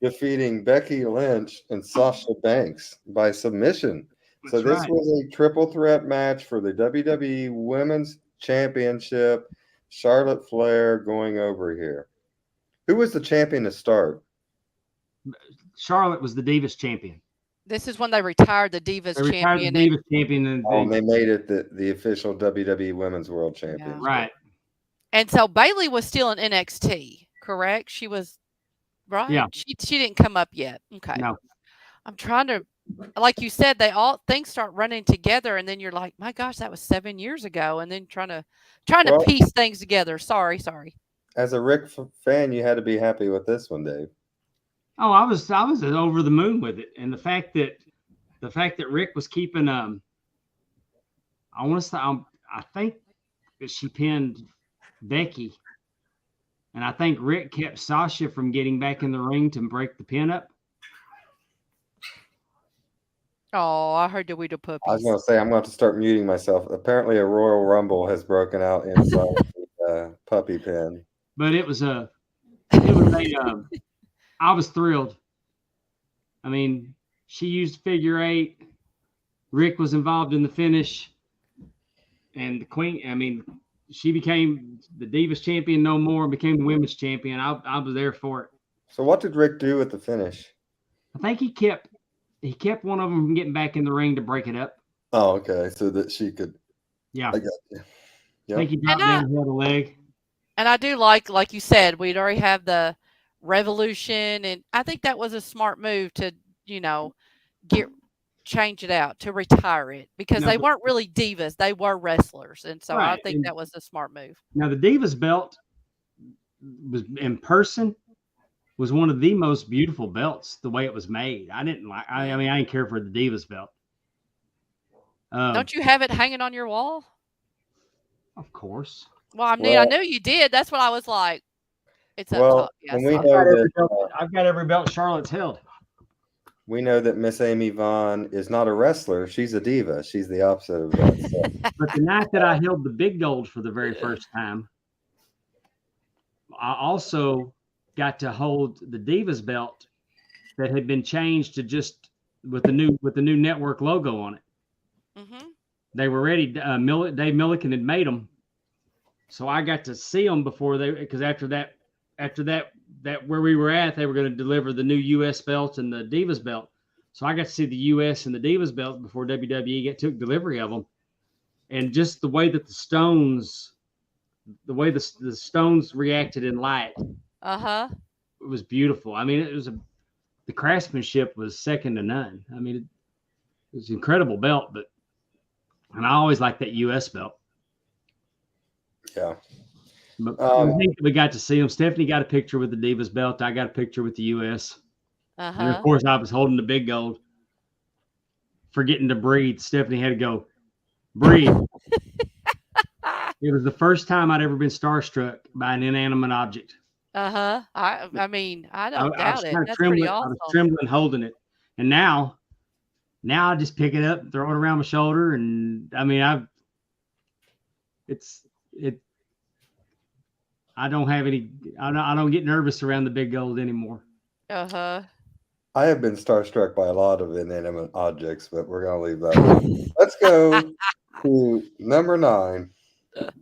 defeating Becky Lynch and Sasha Banks by submission. So this was a triple threat match for the WWE Women's Championship. Charlotte Flair going over here. Who was the champion to start? Charlotte was the Divas champion. This is when they retired the Divas champion. The Divas champion. And they made it the official WWE Women's World Champion. Yeah. Right. And so Bayley was still in NXT, correct? She was, right? Yeah. She didn't come up yet. Okay. No. I'm trying to, like you said, things start running together, and then you're like, my gosh, that was 7 years ago, and then trying to piece things together. Sorry. As a Rick fan, you had to be happy with this one, Dave. Oh, I was over the moon with it, and the fact that Rick was keeping I think that she pinned Becky, and I think Rick kept Sasha from getting back in the ring to break the pin up. Oh, I heard the Weedle Puppies. I was going to say I'm going to start muting myself. Apparently, a Royal Rumble has broken out inside puppy pen. But it was I was thrilled. I mean, she used figure eight. Rick was involved in the finish, and the queen. I mean, she became the Divas champion no more and became the women's champion. I was there for it. So what did Rick do at the finish? I think he kept one of them from getting back in the ring to break it up. Oh, okay, so that she could. Yeah, I got you. I think he dropped down and held a leg. And I do like you said, we'd already have the Revolution, and I think that was a smart move to change it out, to retire it, because they weren't really divas, they were wrestlers, and so I think that was a smart move. Now the Divas belt was in person was one of the most beautiful belts the way it was made. I didn't care for the Divas belt. Don't you have it hanging on your wall? Of course. Well, I knew you did. That's what I was like. It's up top. And we know I've got every belt Charlotte's held. We know that Miss Amy Vaughn is not a wrestler. She's a diva. She's the opposite of that. So. But the night that I held the big gold for the very first time, I also got to hold the Divas belt that had been changed to just with the new network logo on it. Mm-hmm. They were ready. Dave Milliken had made them, so I got to see them because after that where we were at, they were going to deliver the new U.S. belt and the Divas belt. So I got to see the U.S. and the Divas belt before WWE took delivery of them, and just the way that the Stones reacted in light. It was beautiful. I mean, the craftsmanship was second to none. I mean, it was an incredible belt, and I always liked that U.S. belt. Yeah. But we got to see them. Stephanie got a picture with the Divas belt. I got a picture with the U.S. And of course, I was holding the big gold. Forgetting to breathe. Stephanie had to go, breathe. It was the first time I'd ever been starstruck by an inanimate object. I mean, I don't doubt it. That's pretty awesome. I was trembling holding it. And now I just pick it up, throw it around my shoulder, and I mean, I don't get nervous around the big gold anymore. I have been starstruck by a lot of inanimate objects, but we're gonna leave that alone. Let's go to number 9, the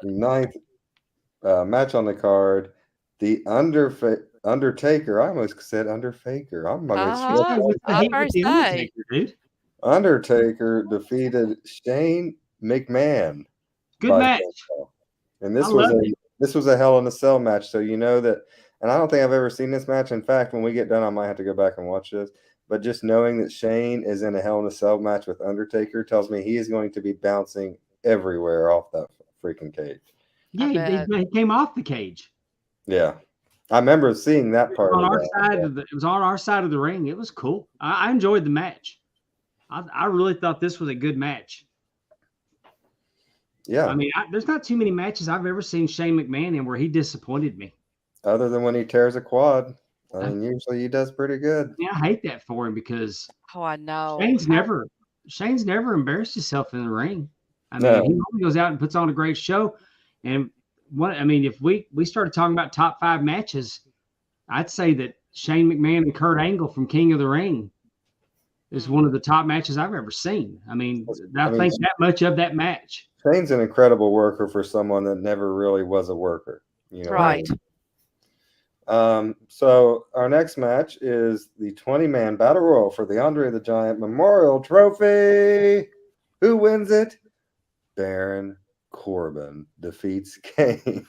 9th match on the card. The Undertaker. I almost said Underfaker. I'm Undertaker defeated Shane McMahon. Good match. And this was a Hell in a Cell match. So you know that, and I don't think I've ever seen this match. In fact, when we get done, I might have to go back and watch this. But just knowing that Shane is in a Hell in a Cell match with Undertaker tells me he is going to be bouncing everywhere off that freaking cage. Yeah, he came off the cage. Yeah. I remember seeing that part. It was on our side of the ring. It was cool. I enjoyed the match. I really thought this was a good match. Yeah. I mean, there's not too many matches I've ever seen Shane McMahon in where he disappointed me. Other than when he tears a quad. I mean, usually he does pretty good. Yeah, I hate that for him because I know. Shane's never embarrassed himself in the ring. I mean, he only goes out and puts on a great show. And if we started talking about top 5 matches, I'd say that Shane McMahon and Kurt Angle from King of the Ring is one of the top matches I've ever seen. I think that much of that match. Shane's an incredible worker for someone that never really was a worker. Right. So our next match is the 20-man Battle Royal for the Andre the Giant Memorial Trophy. Who wins it? Baron Corbin defeats Kane.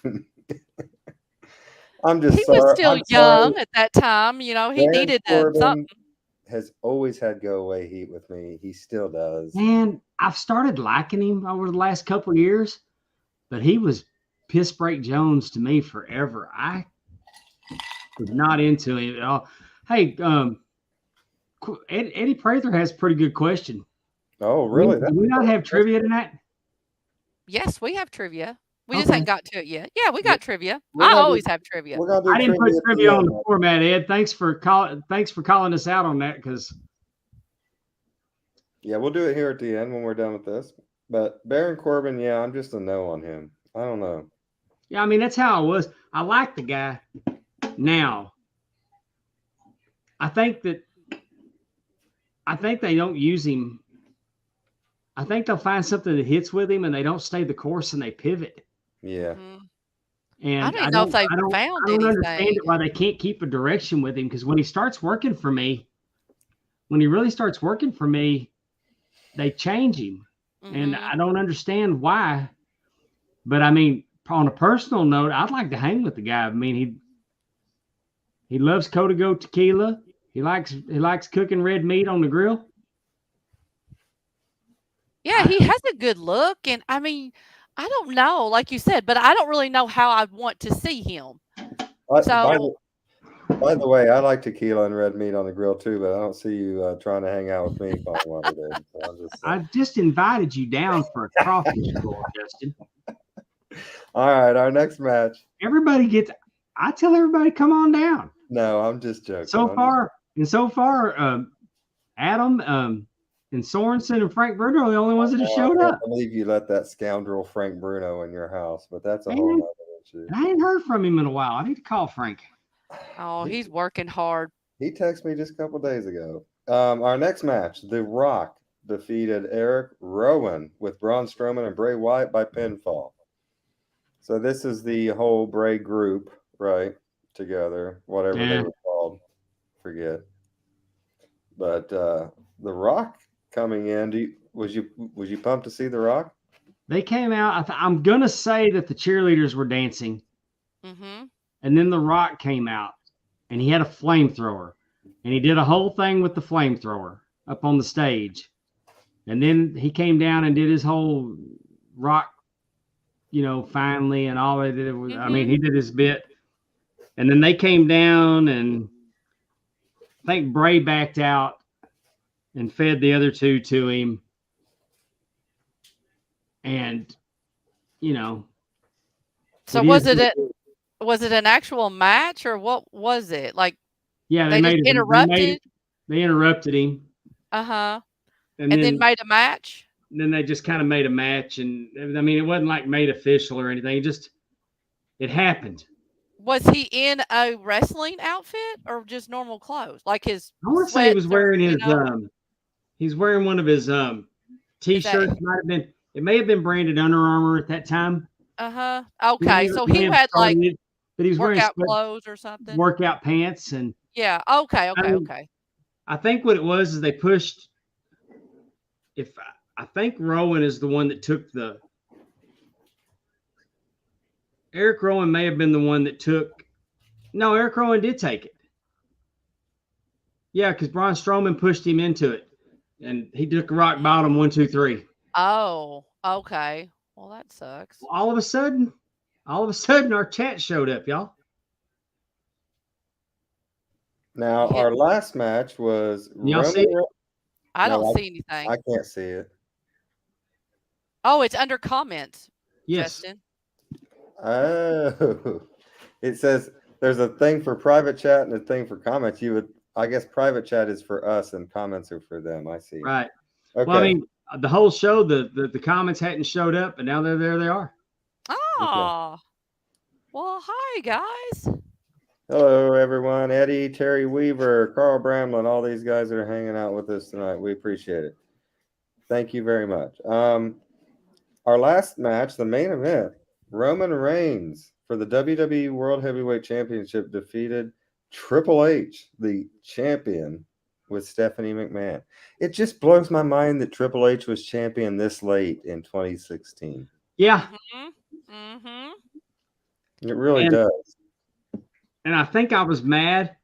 I'm just sorry. He was still young at that time. He needed something. Has always had go away heat with me. He still does. Man, I've started liking him over the last couple of years, but he was piss break Jones to me forever. I was not into him at all. Hey, Eddie Prather has a pretty good question. Oh, really? Do we not have trivia tonight? Yes, we have trivia. We just ain't got to it yet. Yeah, we got trivia. I always have trivia. I didn't put trivia on the format, Ed. Thanks for calling us out on that, because we'll do it here at the end when we're done with this. But Baron Corbin, I'm just a no on him. I don't know. Yeah, I mean, that's how I was. I like the guy. Now, I think they don't use him. I think they'll find something that hits with him, and they don't stay the course, and they pivot. Yeah. I And don't even know if they found I don't understand anything. it why they can't keep a direction with him, because when he starts working for me, when he really starts working for me, they change him. And I don't understand why. But I mean, on a personal note, I'd like to hang with the guy. I mean, he loves Codigo tequila. He likes cooking red meat on the grill. Yeah, he has a good look, and I mean, I don't know, like you said, but I don't really know how I'd want to see him. So, by the way, I like tequila and red meat on the grill too, but I don't see you trying to hang out with me, Pondwater Dave. So I just invited you down for a crawfish boil, Justin. All right, our next match. I tell everybody, come on down. No, I'm just joking. So far, Adam, and Sorensen and Frank Bruno are the only ones that have showed up. I believe you let that scoundrel Frank Bruno in your house, but that's a whole other issue. I ain't heard from him in a while. I need to call Frank. oh, he's working hard. He texted me just a couple days ago. Our next match, The Rock defeated Eric Rowan with Braun Strowman and Bray Wyatt by pinfall. So this is the whole Bray group, right? Together, whatever they were called, forget. But The Rock coming in. Was you pumped to see The Rock? They came out. I'm gonna say that the cheerleaders were dancing, Mm-hmm. and then The Rock came out, and he had a flamethrower, and he did a whole thing with the flamethrower up on the stage, and then he came down and did his whole Rock, finally, and all they did was, I mean, he did his bit, and then they came down, and I think Bray backed out and fed the other two to him. And, So was it an actual match, or what was it? Like, yeah, they just interrupted? They interrupted him. Uh-huh. And then made a match? Then they just kind of made a match. And I mean, it wasn't like made official or anything. It happened. Was he in a wrestling outfit or just normal clothes? Like his I want to say he was wearing his he's wearing one of his t-shirts. It may have been branded Under Armour at that time. Uh-huh. Okay. So he had like but he was wearing workout clothes or something. Workout pants and yeah. Okay. Okay. I think what it was is they pushed. I think Rowan is the one that took Eric Rowan may have been the one that took. No, Eric Rowan did take it. Yeah, because Braun Strowman pushed him into it, and he took a rock bottom 1, 2, 3. Oh, okay. Well, that sucks. Well, all of a sudden, our chat showed up, y'all. Now, our last match was y'all see it? I don't see anything. I can't see it. Oh, it's under comments. Yes. Justin. Oh, it says there's a thing for private chat and a thing for comments. I guess private chat is for us and comments are for them. I see. Right. Okay. Well, I mean, the whole show, the comments hadn't showed up, and now there they are. Oh. Okay. Well, hi guys. Hello, everyone. Eddie, Terry Weaver, Carl Bramlin, all these guys that are hanging out with us tonight. We appreciate it. Thank you very much. Our last match, the main event, Roman Reigns for the WWE World Heavyweight Championship defeated Triple H, the champion, with Stephanie McMahon. It just blows my mind that Triple H was champion this late in 2016. Yeah. It really does. And I think I was mad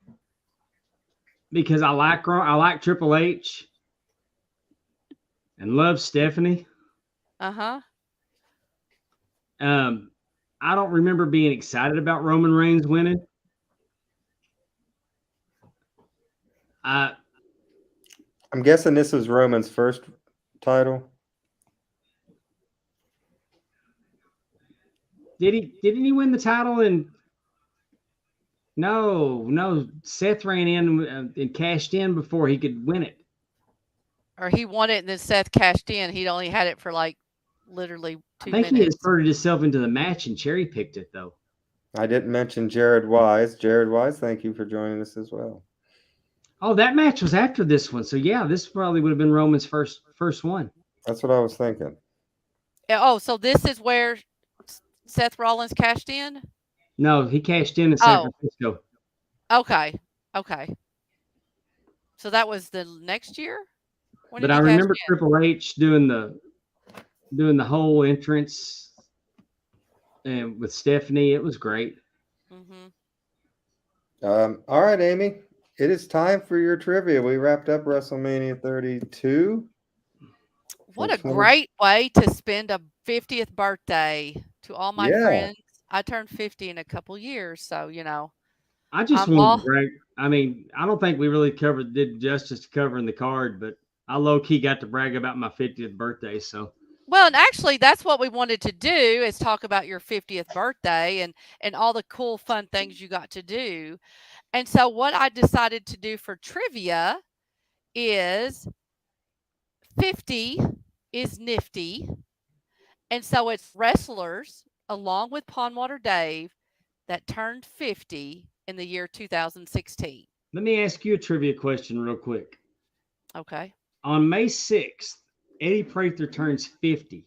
because I like Triple H and love Stephanie. Uh-huh. I don't remember being excited about Roman Reigns winning. I'm guessing this was Roman's first title. Didn't he win the title in? No. Seth ran in and cashed in before he could win it. Or he won it and then Seth cashed in. He'd only had it for like literally 2 I think he minutes. inserted himself into the match and cherry picked it though. I didn't mention Jared Wise. Jared Wise, thank you for joining us as well. Oh, that match was after this one. So yeah, this probably would have been Roman's first one. That's what I was thinking. Oh, so this is where Seth Rollins cashed in? No, he cashed in San Oh. Francisco. Okay. So that was the next year? When But did I he cash remember in? Triple H doing the whole entrance and with Stephanie. It was great. All right, Amy. It is time for your trivia. We wrapped up WrestleMania 32. What a great way to spend a 50th birthday to all my friends. I turned 50 in a couple years, so I just wanted to brag. I mean, I don't think we really did justice to covering the card, but I low key got to brag about my 50th birthday. So well, and actually, that's what we wanted to do is talk about your 50th birthday and all the cool, fun things you got to do. And so, what I decided to do for trivia is 50 is nifty. And so it's wrestlers, along with Pondwater Dave, that turned 50 in the year 2016. Let me ask you a trivia question real quick. Okay. On May 6th, Eddie Prather turns 50.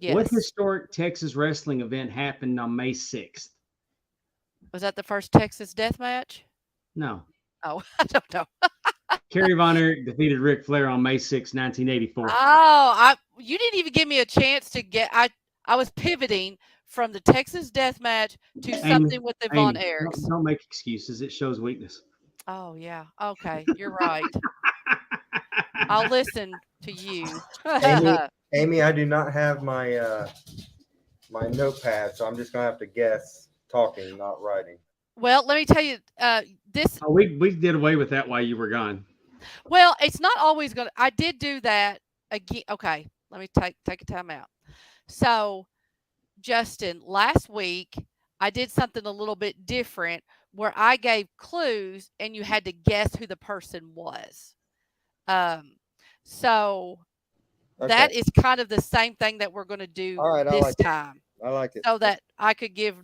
Yes. What historic Texas wrestling event happened on May 6th? Was that the first Texas death match? No. Oh, I don't know. Kerry Von Erich defeated Ric Flair on May 6, 1984. Oh, you didn't even give me a chance to get. I was pivoting from the Texas death match to something with the Von Erichs. Don't make excuses. It shows weakness. Oh, yeah. Okay. You're right. I'll listen to you. Amy, I do not have my my notepad, so I'm just going to have to guess talking, not writing. Well, let me tell you, this. Oh, we did away with that while you were gone. Well, it's not always going to. I did do that again. Okay. Let me take a time out. So, Justin, last week, I did something a little bit different where I gave clues and you had to guess who the person was. So that is kind of the same thing that we're going to do this time. I like it. So that I could give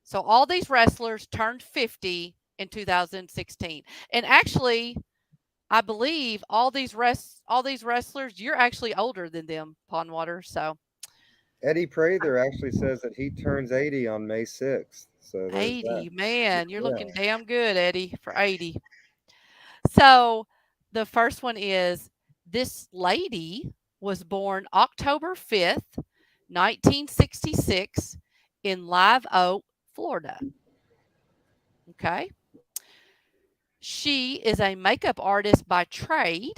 so all these wrestlers turned 50 in 2016. And actually, I believe all these wrestlers, you're actually older than them, Pondwater. So Eddie Prather actually says that he turns 80 on May 6th. So 80, man, you're looking damn good, Eddie, for 80. So the first one is this lady was born October 5th, 1966 in Live Oak, Florida. Okay. She is a makeup artist by trade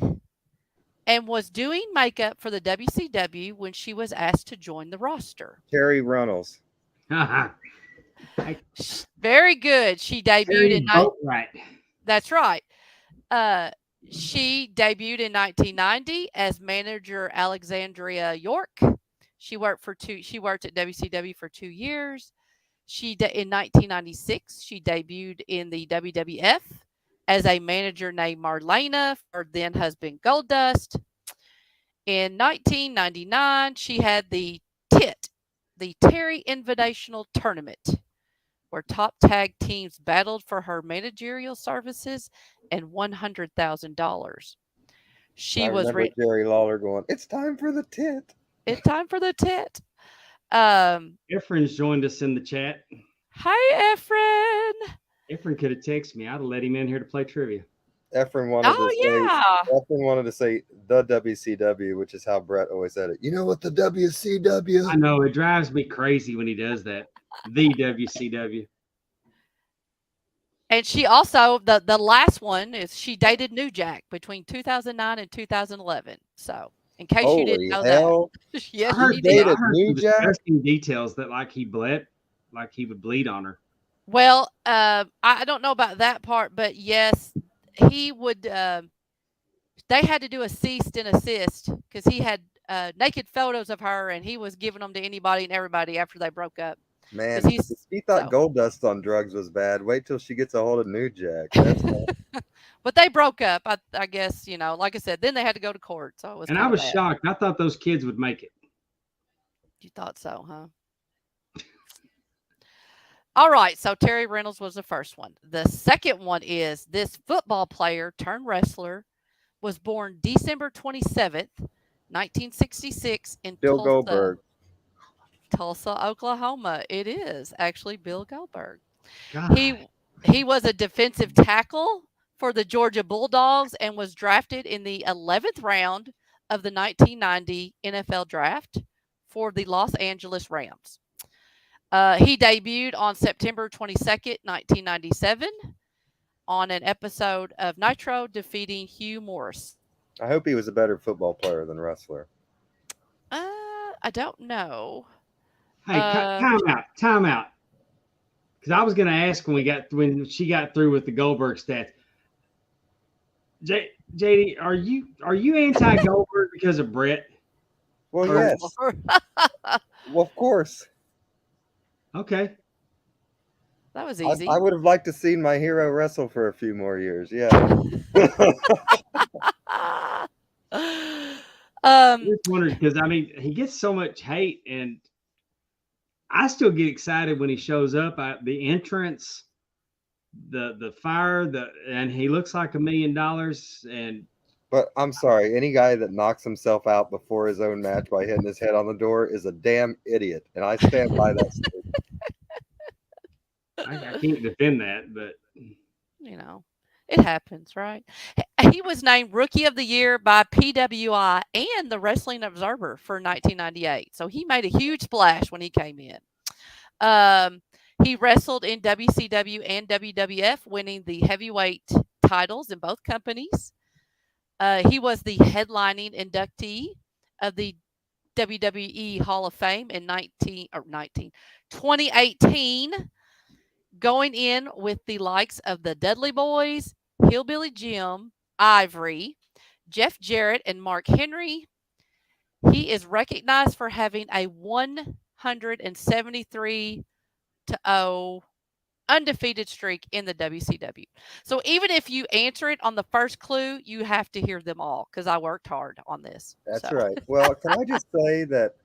and was doing makeup for the WCW when she was asked to join the roster. Terry Runnels. Very good. She debuted in That's right. She debuted in 1990 as manager Alexandria York. She worked at WCW for 2 years. In 1996, she debuted in the WWF as a manager named Marlena for then husband Goldust. In 1999, she had the Terry Invitational Tournament, where top tag teams battled for her managerial services and $100,000. I remember Jerry Lawler going, "It's time for the tit. It's time for the tit." Efren's joined us in the chat. Hi, Efren. Efren could have texted me. I'd have let him in here to play trivia. Efren wanted to say the WCW, which is how Brett always said it. You know what the WCW? I know, it drives me crazy when he does that. The WCW. And she also, the last one is she dated New Jack between 2009 and 2011. So, in case you didn't know that. Yes, I heard dated New Jack. Disgusting details that he would bleed on her. Well, I don't know about that part, but yes, he would. They had to do a cease and assist because he had naked photos of her, and he was giving them to anybody and everybody after they broke up. Man, he thought Goldust on drugs was bad. Wait till she gets a hold of New Jack. But they broke up, I guess. Like I said, then they had to go to court. So it was. And I was shocked. I thought those kids would make it. You thought so, huh? All right, so Terry Reynolds was the first one. The second one is this football player turned wrestler was born December 27th, 1966 in Bill Goldberg. Tulsa, Oklahoma. It is actually Bill Goldberg. God. He was a defensive tackle for the Georgia Bulldogs and was drafted in the 11th round of the 1990 NFL draft for the Los Angeles Rams. He debuted on September 22nd, 1997 on an episode of Nitro, defeating Hugh Morris. I hope he was a better football player than wrestler. I don't know. Hey, time out. Because I was going to ask when she got through with the Goldberg stats. JD, are you anti Goldberg because of Brett? Well, yes. Well, of course. Okay. That was easy. I would have liked to see my hero wrestle for a few more years. Yeah. I just wondered because he gets so much hate, and I still get excited when he shows up. The entrance, the fire, and he looks like $1 million. But I'm sorry, any guy that knocks himself out before his own match by hitting his head on the door is a damn idiot, and I stand by that statement. I can't defend that, but it happens, right? He was named Rookie of the Year by PWI and the Wrestling Observer for 1998. So he made a huge splash when he came in. He wrestled in WCW and WWF, winning the heavyweight titles in both companies. He was the headlining inductee of the WWE Hall of Fame in 2018, going in with the likes of the Dudley Boys, Hillbilly Jim, Ivory, Jeff Jarrett, and Mark Henry. He is recognized for having a 173-0 undefeated streak in the WCW. So even if you answer it on the first clue, you have to hear them all because I worked hard on this. That's right. Well, can I just say that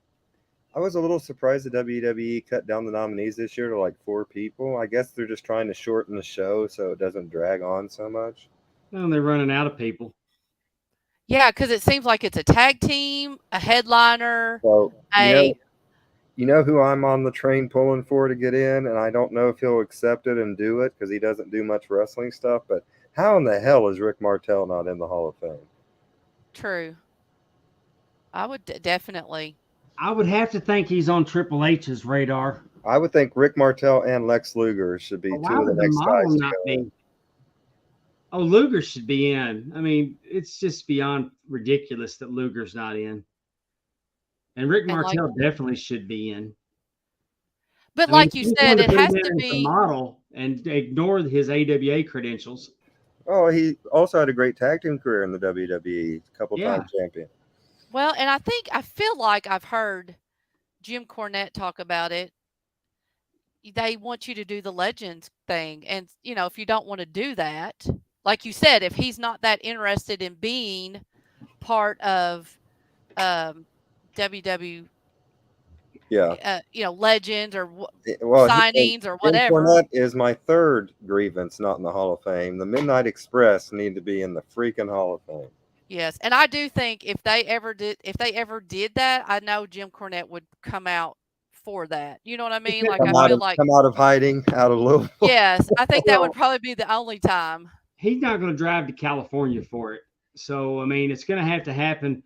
I was a little surprised the WWE cut down the nominees this year to like 4 people. I guess they're just trying to shorten the show so it doesn't drag on so much. Well, they're running out of people. Yeah, because it seems like it's a tag team, a headliner, so, you know who I'm on the train pulling for to get in, and I don't know if he'll accept it and do it because he doesn't do much wrestling stuff, but how in the hell is Rick Martel not in the Hall of Fame? True. I would definitely. I would have to think he's on Triple H's radar. I would think Rick Martel and Lex Luger should be two of the next guys. Not be? Oh, Luger should be in. It's just beyond ridiculous that Luger's not in. And Rick Martel definitely should be in. But like you said, it has to be a model and ignore his AWA credentials. Oh, he also had a great tag team career in the WWE, couple-time champion. Well, and I feel like I've heard Jim Cornette talk about it. They want you to do the Legends thing. And, if you don't want to do that, like you said, if he's not that interested in being part of WW, Legends or signings or whatever. Jim Cornette is my third grievance not in the Hall of Fame. The Midnight Express need to be in the freaking Hall of Fame. Yes, and I do think if they ever did that, I know Jim Cornette would come out for that. You know what I mean? Like come out of hiding, out of Louisville. Yes, I think that would probably be the only time. He's not going to drive to California for it. So it's going to have to happen.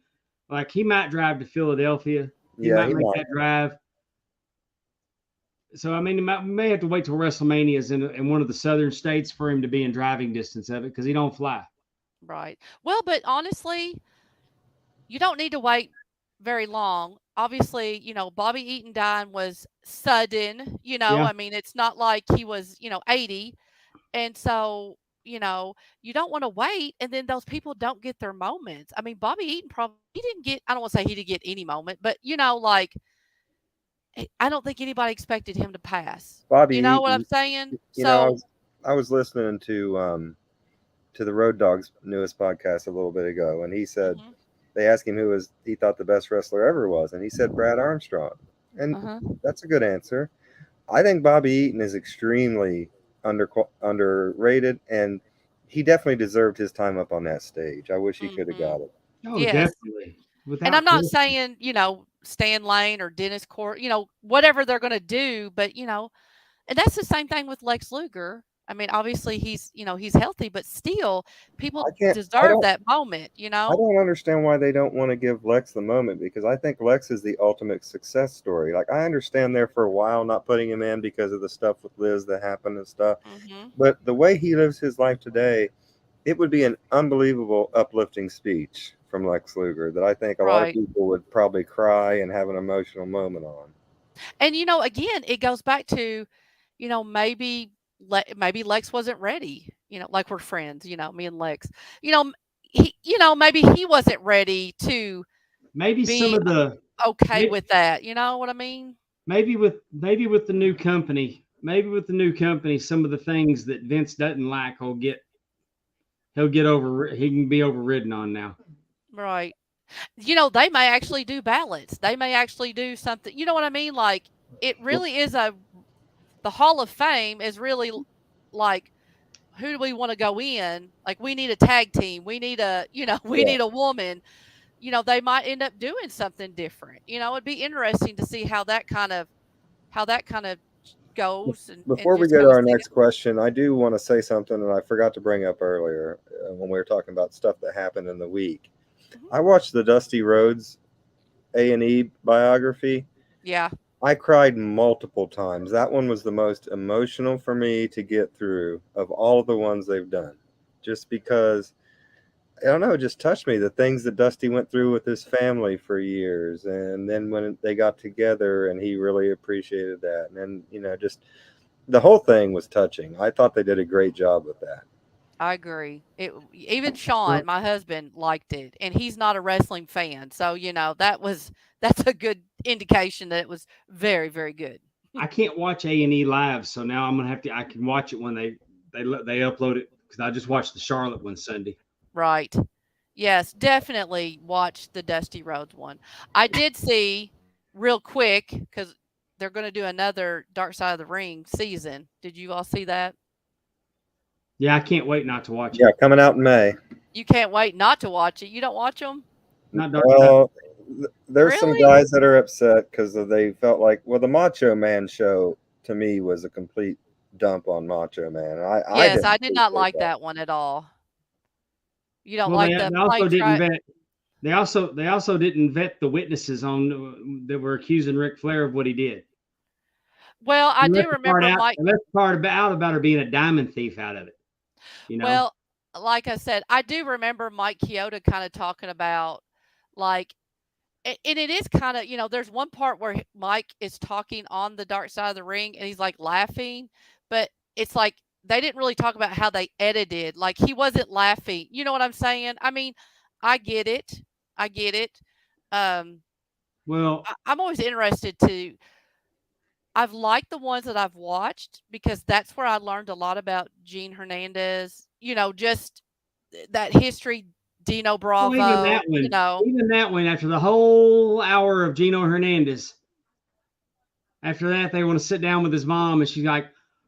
Like he might drive to Philadelphia. He might make that drive. So we may have to wait till WrestleMania is in one of the southern states for him to be in driving distance of it because he don't fly. Right. Well, but honestly, you don't need to wait very long. Obviously, Bobby Eaton dying was sudden. It's not like he was 80, and so you don't want to wait, and then those people don't get their moments. Bobby Eaton he didn't get. I don't want to say he didn't get any moment, but I don't think anybody expected him to pass. Bobby, you know Eaton, what I'm saying? I was listening to the Road Dogg's newest podcast a little bit ago, and he said they asked him who he thought the best wrestler ever was, and he said Brad Armstrong. And Uh-huh. that's a good answer. I think Bobby Eaton is extremely underrated, and he definitely deserved his time up on that stage. I wish he could have Hmm. got it. Oh, Yes. definitely. And I'm Without not question. saying, Stan Lane or Dennis Court, whatever they're going to do, but, and that's the same thing with Lex Luger. I mean, obviously he's healthy, but still people I can't. deserve that moment, I don't understand why they don't want to give Lex the moment, because I think Lex is the ultimate success story. Like, I understand there for a while not putting him in because of the stuff with Liz that happened and stuff, Hmm. but the way he lives his life today, it would be an unbelievable uplifting speech from Lex Luger that I think a lot of Right. people would probably cry and have an emotional moment on. And again, it goes back to, maybe maybe Lex wasn't ready. Like we're friends. Me and Lex. You know, maybe he wasn't ready to Maybe some be of the okay may- with that. You know what I mean? maybe with the new company, some of the things that Vince doesn't like he'll get over. He can be overridden on now. Right. They may actually do ballots. They may actually do something. You know what I mean? Like it really is the Hall of Fame is really like who do we want to go in? Like we need a tag team. We need we Yeah. need a woman. They might end up doing something different. It'd be interesting to see how that kind of goes and Before we just go kind to of our see. next question, I do want to say something that I forgot to bring up earlier when we were talking about stuff that happened in the week. Mhm. I watched the Dusty Rhodes A&E biography. Yeah. I cried multiple times. That one was the most emotional for me to get through of all of the ones they've done. Just because, I don't know, it just touched me. The things that Dusty went through with his family for years. And then when they got together and he really appreciated that. And then, just the whole thing was touching. I thought they did a great job with that. I agree. Even Sean, my husband, liked it, and he's not a wrestling fan, so that's a good indication that it was very, very good. I can't watch A&E live, so now I'm gonna have to. I can watch it when they upload it because I just watched the Charlotte one Sunday. Right. Yes, definitely watch the Dusty Rhodes one. I did see real quick because they're going to do another Dark Side of the Ring season. Did you all see that? Yeah, I can't wait not to watch Yeah, it. coming out in May. You can't wait not to watch it. You don't watch them? Not Dark Side. Well, there's some Really? guys that are upset because they felt like, well, the Macho Man show to me was a complete dump on Macho Man. I Yes, didn't I did not appreciate like that. that one at all. You don't Well, they, like the they also plane didn't track? vet. They also didn't vet the witnesses on that were accusing Ric Flair of what he did. Well, I They do left the part remember out. Mike. They left the part about her being a diamond thief out of it. You know. Well, like I said, I do remember Mike Chioda kind of talking about like, and it is kind of, there's one part where Mike is talking on the Dark Side of the Ring and he's like laughing, but it's like they didn't really talk about how they edited. Like he wasn't laughing. You know what I'm saying? I mean, I get it. I get it. Um, Well, I'm always interested to. I've liked the ones that I've watched because that's where I learned a lot about Gene Hernandez. Just that history, Dino well, even Bravo. that one, after the whole hour of Gino Hernandez, after that they want to sit down with his mom, and she's like,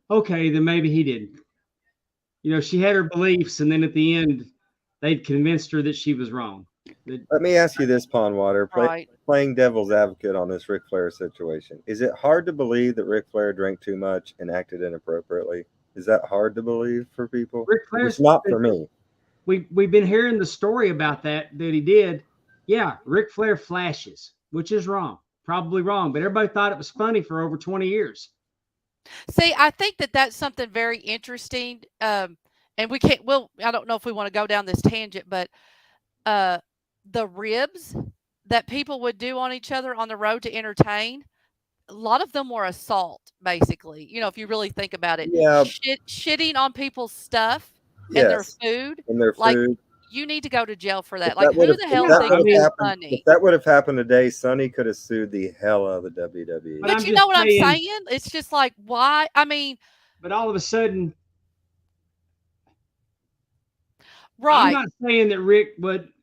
"Okay, then maybe he didn't." She had her beliefs, and then at the end, they'd convinced her that she was wrong. That, Let me ask you this, Pondwater, Right. playing devil's advocate on this Ric Flair situation. Is it hard to believe that Ric Flair drank too much and acted inappropriately? Is that hard to believe for people? Ric It's Flair's not for me. we've been hearing the story about that he did. Yeah, Ric Flair flashes, which is wrong, probably wrong, but everybody thought it was funny for over 20 years. See, I think that that's something very interesting. And we can't. Well, I don't know if we want to go down this tangent, but uh, the ribs that people would do on each other on the road to entertain, a lot of them were assault, basically. If you really think about it, Yeah, shitting on people's stuff and their yes, food, and their like food. you need to go to jail for that. If Like, that would who have the if hell Yeah, that thinks would I have mean, that's happened if funny? that would have happened today, Sonny could have sued the hell out of the WWE. but But I'm you just know what I'm saying. saying? It's just like, why? I mean, But all of a sudden, I'm right. not saying that Rick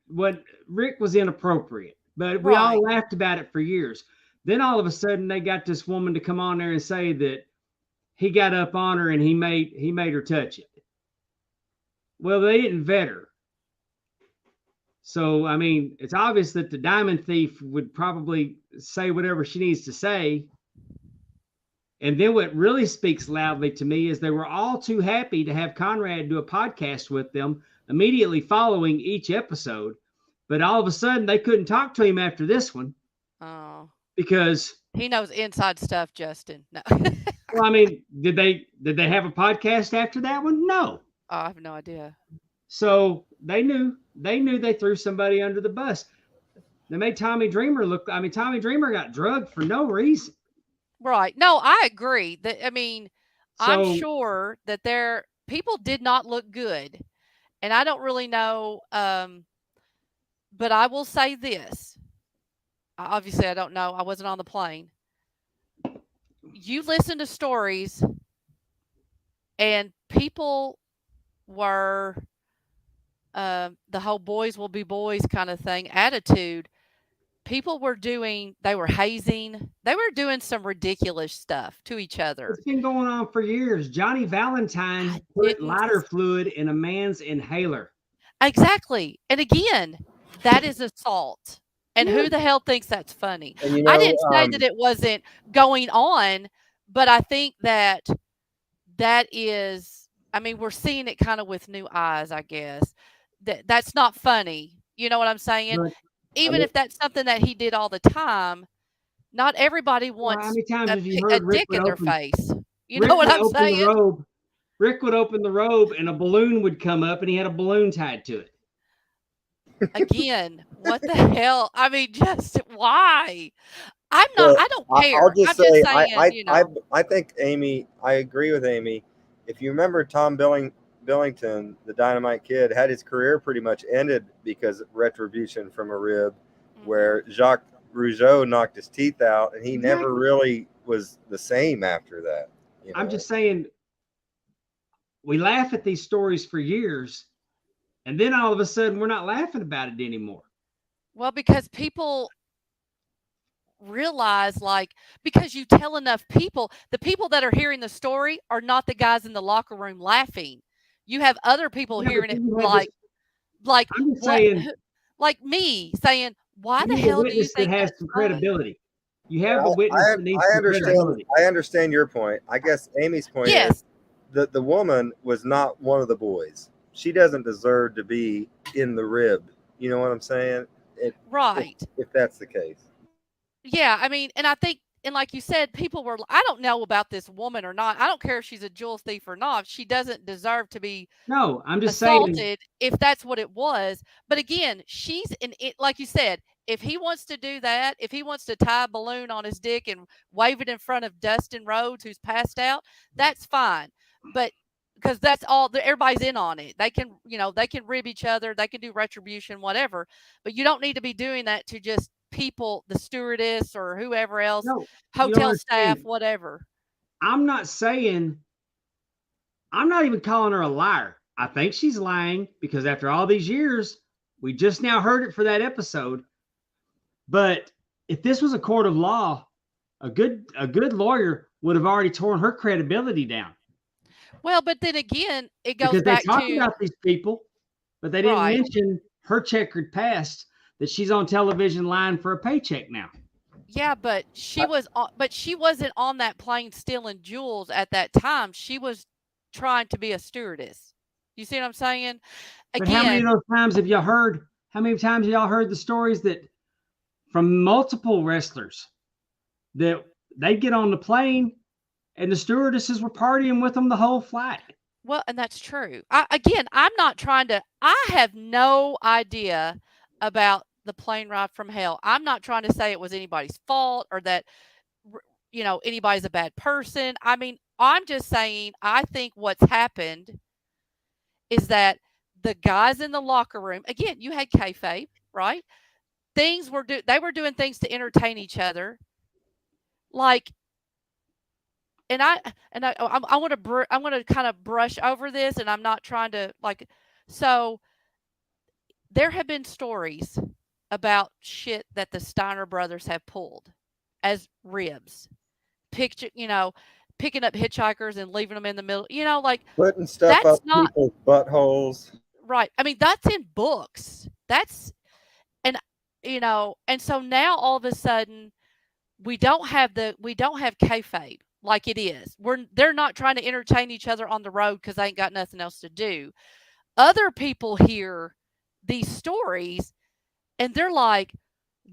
what Rick was inappropriate, but we Right. all laughed about it for years. Then all of a sudden they got this woman to come on there and say that he got up on her and he made her touch it. Well, they didn't vet her. So, I mean, it's obvious that the diamond thief would probably say whatever she needs to say. And then what really speaks loudly to me is they were all too happy to have Conrad do a podcast with them immediately following each episode. But all of a sudden they couldn't talk to him after this one. Oh. Because he knows inside stuff, Justin. No. Well, I mean, did they have a podcast after that one? No. Oh, I have no idea. So they knew they threw somebody under the bus. They made Tommy Dreamer look. I mean, Tommy Dreamer got drugged for no reason. Right. No, I agree. I mean, I'm So- sure that people did not look good, and I don't really know. But I will say this. Obviously, I don't know. I wasn't on the plane. You listen to stories, and people were the whole boys will be boys kind of thing attitude. People were they were hazing. They were doing some ridiculous stuff to each other. It's been going on for years. Johnny Valentine I put didn't- lighter fluid in a man's inhaler. Exactly. And again, that is assault. And who the hell thinks that's funny? And you know, I didn't say that it wasn't going on, but I think that is, I mean, we're seeing it kind of with new eyes, I guess. That's not funny. You know what I'm saying? Right. Even if that's something that he did all the time, not everybody Well, how wants many times have you a heard Rick dick would in their open- face. You Rick know what would I'm open the saying? robe. Rick would open the robe and a balloon would come up and he had a balloon tied to it. Again, what the hell? I mean, just why? I don't care. I'll just I'm say, just saying, you know. I think Amy, I agree with Amy. If you remember Tom Billington, the Dynamite Kid, had his career pretty much ended because of retribution from a rib, where Jacques Rougeau knocked his teeth out, and he never really was the same after that. You know? I'm just saying, we laugh at these stories for years, and then all of a sudden we're not laughing about it anymore. Well, because people realize, like, because you tell enough people, the people that are hearing the story are not the guys in the locker room laughing. You have other people Yeah, hearing but it you have like I'm just what- saying, like me saying, why the you need a hell do you witness think that has that's some funny? credibility. You have a witness that needs I some understand. credibility. I understand your point. I guess Amy's point Yes. is that the woman was not one of the boys. She doesn't deserve to be in the rib. You know what I'm saying? Right. If that's the case. Yeah, I mean, and I think, and like you said, people were, I don't know about this woman or not. I don't care if she's a jewel thief or not. She doesn't deserve to be No, I'm just saying. assaulted if that's what it was. But again, like you said, if he wants to do that, if he wants to tie a balloon on his dick and wave it in front of Dustin Rhodes, who's passed out, that's fine. But because that's all, everybody's in on it. They can, they can rib each other, they can do retribution, whatever. But you don't need to be doing that to just people, the stewardess or whoever else, No, you hotel don't staff, understand. whatever. I'm not even calling her a liar. I think she's lying because after all these years, we just now heard it for that episode. But if this was a court of law, a good lawyer would have already torn her credibility down. Well, but then again, it goes Because they back talked to about these people, but they didn't Right. mention her checkered past, that she's on television lying for a paycheck now. yeah, but she wasn't on that plane stealing jewels at that time. She was trying to be a stewardess. You see what I'm saying? But how many of those times have y'all heard? How many times have y'all heard the stories that from multiple wrestlers that they get on the plane and the stewardesses were partying with them the whole flight? Well, and that's true. I'm not trying to. I have no idea about the plane ride from hell. I'm not trying to say it was anybody's fault or that anybody's a bad person. I mean, I'm just saying I think what's happened is that the guys in the locker room, again, you had kayfabe, right? They were doing things to entertain each other, like. And I want to kind of brush over this, and I'm not trying to so there have been stories about shit that the Steiner brothers have pulled as ribs. Picture, picking up hitchhikers and leaving them in the middle. Like Putting stuff that's up not people's buttholes. right. I mean, that's in books. That's and and so now all of a sudden we don't have kayfabe like it is. They're not trying to entertain each other on the road because they ain't got nothing else to do. Other people hear these stories and they're like,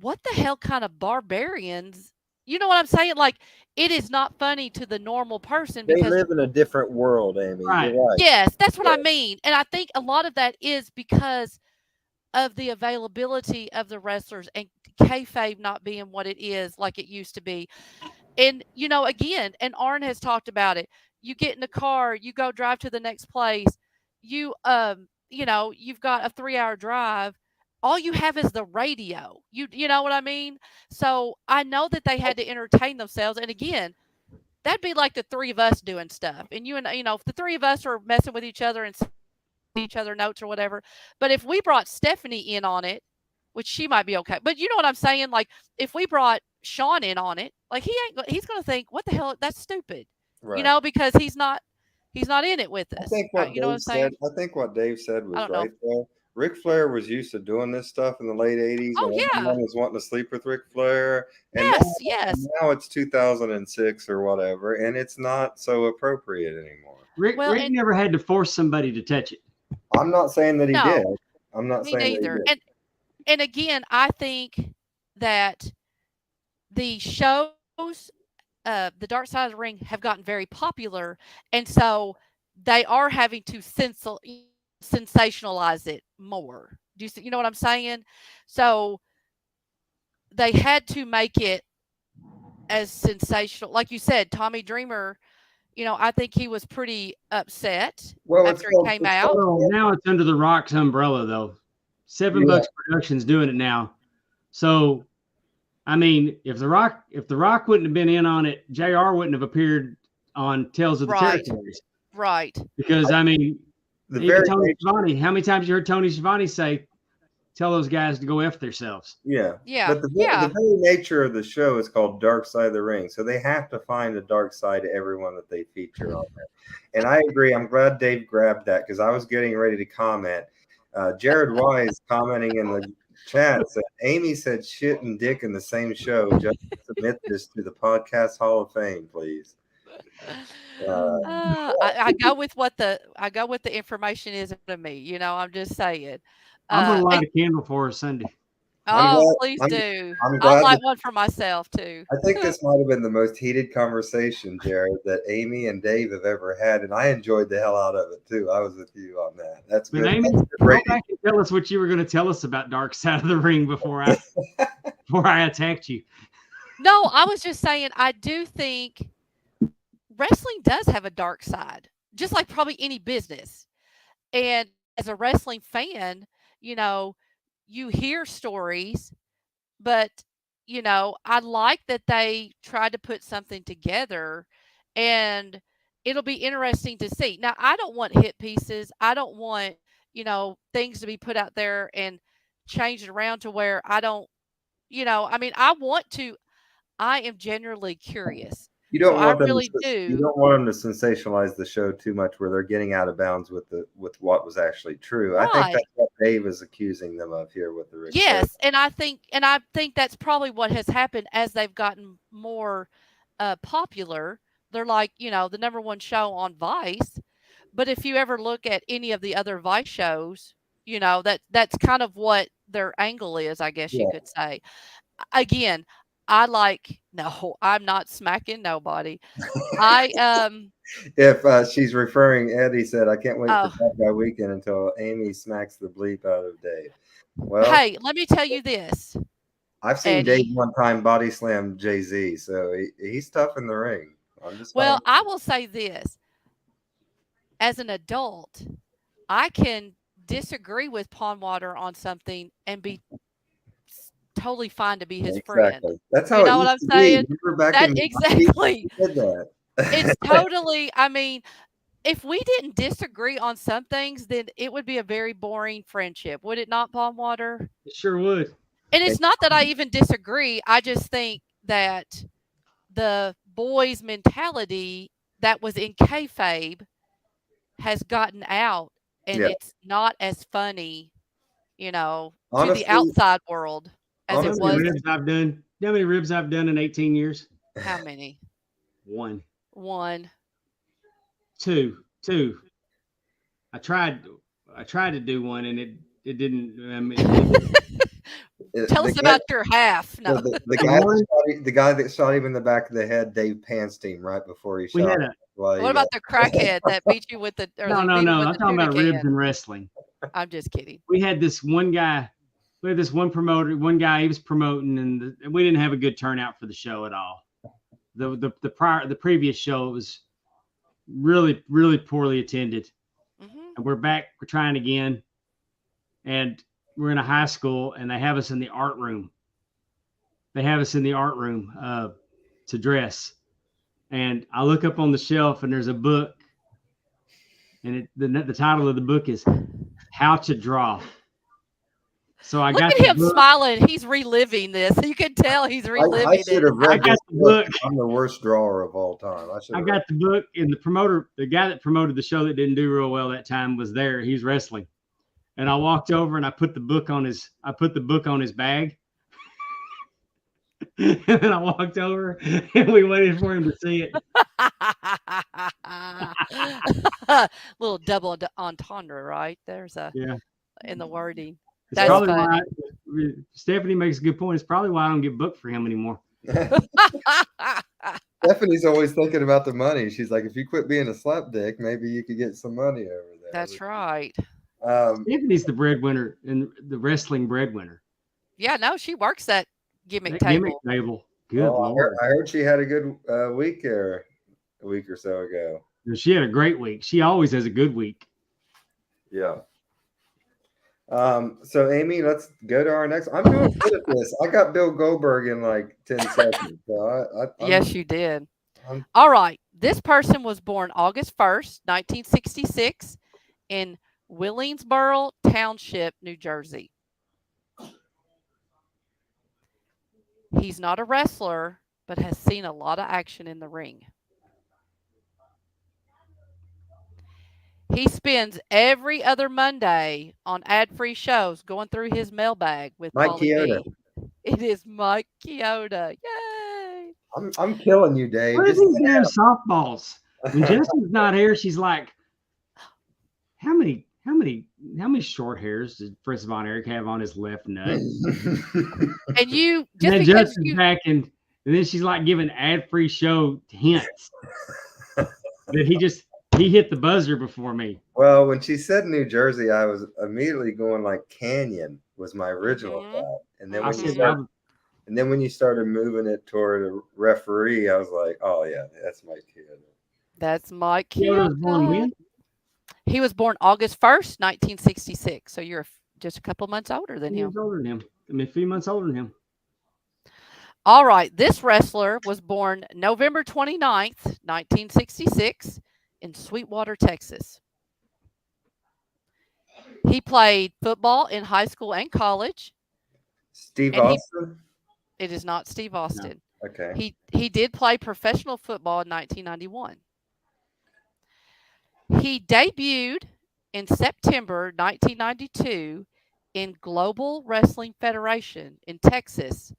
what the hell kind of barbarians? You know what I'm saying? Like, it is not funny to the normal person They because, live in a different world, Amy. Right. You're right. yes, that's what I Yeah. mean. And I think a lot of that is because of the availability of the wrestlers and kayfabe not being what it is like it used to be. And, again, and Arn has talked about it. You get in the car, you go drive to the next place, you've got a 3-hour drive. All you have is the radio. You know what I mean? So I know that they had to entertain themselves. And again, that'd be like the three of us doing stuff. And if the three of us are messing with each other and sending each other notes or whatever. But if we brought Stephanie in on it, which she might be okay. But you know what I'm saying? Like if we brought Sean in on it, like he's going to think, what the hell? That's stupid. Right. Because he's not in it with I us. think what You know what I'm Dave saying? said. I think what Dave said I was don't know. right there. Ric Flair was used to doing this stuff in the late '80s, Oh and yeah. everyone was wanting to sleep with Ric Flair. And Yes. now it's 2006 or whatever, and it's not so appropriate anymore. Rick never had to force somebody to touch it. I'm not saying that he did. No, I'm not me saying neither. that he did. And again, I think that the shows, the Dark Side of the Ring, have gotten very popular, and so they are having to sensationalize it more. You know what I'm saying? So they had to make it as sensational, like you said. Tommy Dreamer, I think he was pretty upset after it came out. Well, now it's under the Rock's umbrella, though. $7 Productions doing it now. So, I mean, if the Rock wouldn't have been in on it, JR wouldn't have appeared on Tales of the Territories. Right. Because I mean, Tony Schiavone, how many times you heard Tony Schiavone say, "Tell those guys to go F themselves"? Yeah. But the very nature of the show is called Dark Side of the Ring, so they have to find a dark side to everyone that they feature on there. And I agree. I'm glad Dave grabbed that because I was getting ready to comment. Jared Wise commenting in the chat said, Amy said shit and dick in the same show. Just submit this to the Podcast Hall of Fame, please. I go with what the information is to me. I'm just saying. I'm gonna light a candle for her Sunday. Please do. I'm glad I'll light one for myself too. I think this might have been the most heated conversation, Jared, that Amy and Dave have ever had, and I enjoyed the hell out of it too. I was with you on that. That's good. Amy, go back and tell us what you were going to tell us about Dark Side of the Ring before I attacked you. No, I was just saying I do think wrestling does have a dark side, just like probably any business. And as a wrestling fan, you hear stories, but I like that they tried to put something together, and it'll be interesting to see. Now, I don't want hit pieces. I don't want, things to be put out there and changed around to where I don't, I mean, I am genuinely curious. You don't want them really You don't want them to sensationalize the show too much where they're getting out of bounds with what was actually true. Right. I think that's what Dave is accusing them of here with the Ric Yes, Flair. And I think that's probably what has happened as they've gotten more popular. They're like, the number one show on Vice. But if you ever look at any of the other Vice shows, that's kind of what their angle is, I guess you could say. Again, no, I'm not smacking nobody. If she's referring, Eddie said, I can't wait for Bad Guy Weekend until Amy smacks the bleep out of Dave. Well, hey, let me tell you this. I've seen Eddie. Dave one time body slam Jay-Z, so he's tough in the ring. I will say this. As an adult, I can disagree with Pondwater on something and be totally fine to be his friend. That's how what I'm saying? Exactly. That. It's totally, I mean, if we didn't disagree on some things, then it would be a very boring friendship, would it not, Pondwater? It sure would. And it's not that I even disagree. I just think that the boys' mentality that was in kayfabe has gotten out, and Yeah. it's not as funny, to the Honestly, outside world as You it know how many was. ribs I've done? You know how many ribs I've done in 18 years? How many? One, One. two. I tried to do one, and it didn't. Tell the us guy, about your half. No. the guy that shot him in the back of the head, Dave Panstein, right before he We shot had him. a What about the crackhead that beat you with the or no. he beat him with I'm the talking tuna about ribs can? and wrestling. I'm just kidding. We had this one guy. We had this one promoter. One guy he was promoting, and we didn't have a good turnout for the show at all. The previous show was really poorly attended. Hmm. And we're back. We're trying again, and we're in a high school, and they have us in the art room. To dress, and I look up on the shelf, and there's a book, and the title of the book is How to Draw. So I Look got at the him book. smiling. He's reliving this. You can tell he's I reliving should it. have read I got this the book. book. I'm the worst drawer of all time. I got the book, and the guy that promoted the show that didn't do real well that time was there. He's wrestling, and I walked over and I put the book on his bag, and then I walked over and we waited for him to see it. Little double entendre, right? There's Yeah, in the wording. it's That's probably funny. why Stephanie makes a good point. It's probably why I don't get booked for him anymore. Stephanie's always thinking about the money. She's like, if you quit being a slap dick, maybe you could get some money over there. That's right. Stephanie's the breadwinner and the wrestling breadwinner. Yeah, no, she works that gimmick That table. gimmick table. Good Lord. I heard she had a good week there a week or so ago. She had a great week. She always has a good week. Yeah. So Amy, let's go to our next. I'm doing good at this. I got Bill Goldberg in like 10 seconds. So Yes, you did. All right. This person was born August 1st, 1966 in Willingsboro Township, New Jersey. He's not a wrestler, but has seen a lot of action in the ring. He spends every other Monday on ad-free shows going through his mailbag with Mike Paulie Chioda. B. It is Mike Chioda. Yay! I'm killing you, Dave. What are these damn softballs? When Jessica's not here, she's like, how many short hairs did Fritz Von Erich have on his left nut? And you just and then because Jessica's you back and then she's like giving ad-free show hints that he hit the buzzer before me. Well, when she said New Jersey, I was immediately going like Canyon was my original thought, and then when you started moving it toward a referee, I was like, oh yeah, that's Mike Chioda. That's Mike Chioda was born when? He was born August 1st, 1966. So you're just a couple months older than him. Older than him. I mean, a few months older than him. All right. This wrestler was born November 29th, 1966 in Sweetwater, Texas. He played football in high school and college. Steve Austin? It is not Steve Austin. No. Okay. He did play professional football in 1991. He debuted in September 1992 in Global Wrestling Federation in Texas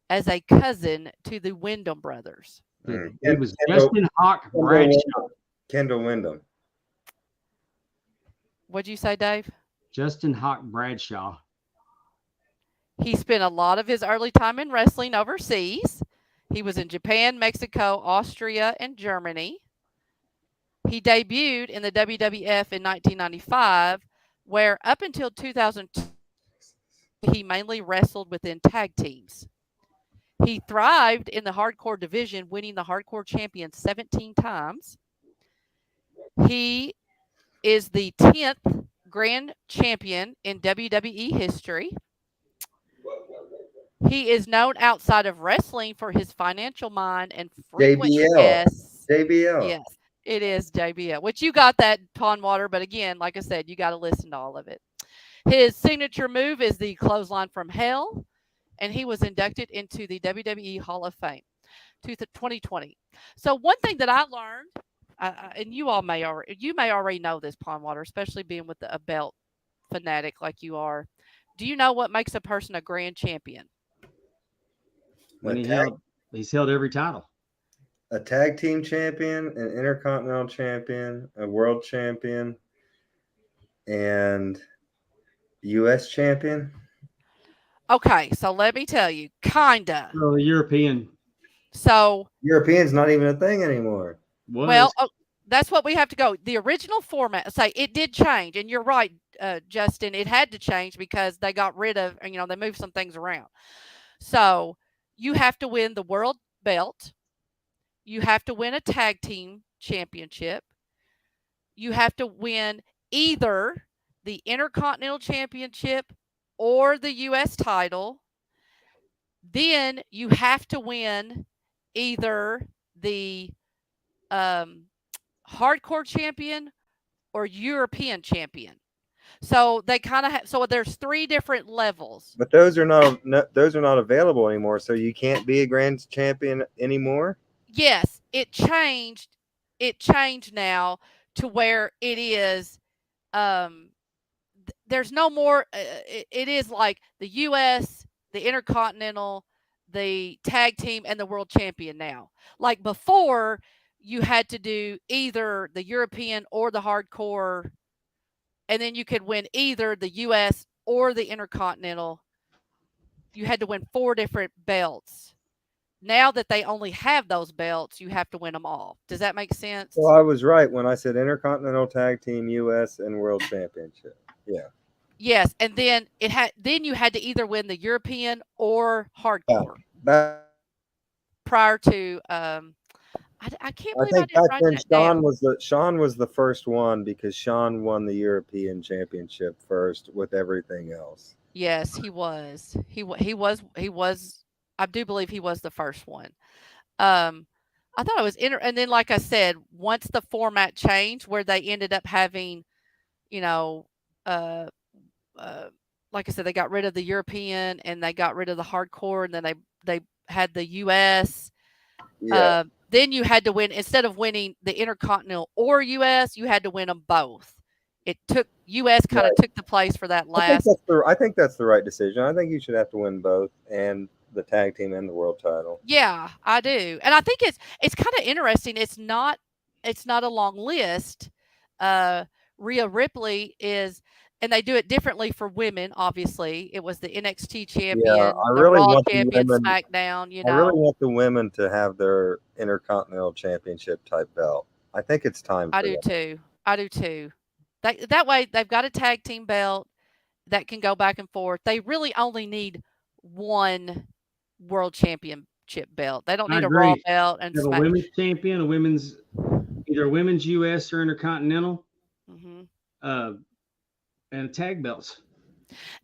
as a cousin to the Wyndham brothers. It was Justin Hawk Bradshaw. Kendall Wyndham. What'd you say, Dave? Justin Hawk Bradshaw. He spent a lot of his early time in wrestling overseas. He was in Japan, Mexico, Austria, and Germany. He debuted in the WWF in 1995, where up until 2002, he mainly wrestled within tag teams. He thrived in the hardcore division, winning the hardcore champion 17 times. He is the 10th grand champion in WWE history. He is known outside of wrestling for his financial mind and frequent guests. JBL. Yes, it is JBL, which you got that Pondwater, but again, like I said, you got to listen to all of it. His signature move is the clothesline from hell, and he was inducted into the WWE Hall of Fame 2020. So one thing that I learned, and you may already know this, Pondwater, especially being with a belt fanatic like you are. Do you know what makes a person a grand champion? When he's held every title. A tag team champion, an intercontinental champion, a world champion, and U.S. champion. Okay, so let me tell you, kinda. Well, the European. So European's not even a thing anymore. Well, that's what we have to go. The original format, say it did change, and you're right, Justin. It had to change because they got rid of, they moved some things around. So you have to win the world belt. You have to win a tag team championship. You have to win either the Intercontinental Championship or the U.S. title. Then you have to win either the hardcore champion or European champion. So they kind of so there's 3 different levels. But those are not available anymore. So you can't be a grand champion anymore. Yes, it changed. It changed now to where it is. There's no more. It is like the U.S., the Intercontinental, the tag team, and the world champion now. Like before, you had to do either the European or the hardcore, and then you could win either the U.S. or the Intercontinental. You had to win 4 different belts. Now that they only have those belts, you have to win them all. Does that make sense? Well, I was right when I said Intercontinental Tag Team, U.S. and World Championship. Yeah. Yes, and then then you had to either win the European or hardcore. Prior to I can't believe I didn't write that down. Sean was the first one because Sean won the European Championship first with everything else. Yes, he was. He was. I do believe he was the first one. I thought it was and then like I said, once the format changed, where they ended up having, like I said, they got rid of the European and they got rid of the hardcore, and then they had the U.S. Yeah. Then you had to win, instead of winning the Intercontinental or U.S., you had to win them both. It took U.S. kind of took the place for that last. I think that's the right decision. I think you should have to win both, and the tag team and the world title. Yeah, I do, and I think it's kind of interesting. It's not a long list. Rhea Ripley is. And they do it differently for women, obviously. It was the NXT champion, I really want champion, SmackDown, I really want the women to have their Intercontinental Championship type belt. I think it's time for too. I do too. That way, they've got a tag team belt that can go back and forth. They really only need one world championship belt. They don't need a Raw belt. And a women's champion, either a women's U.S. or Intercontinental. Mm-hmm. And tag belts.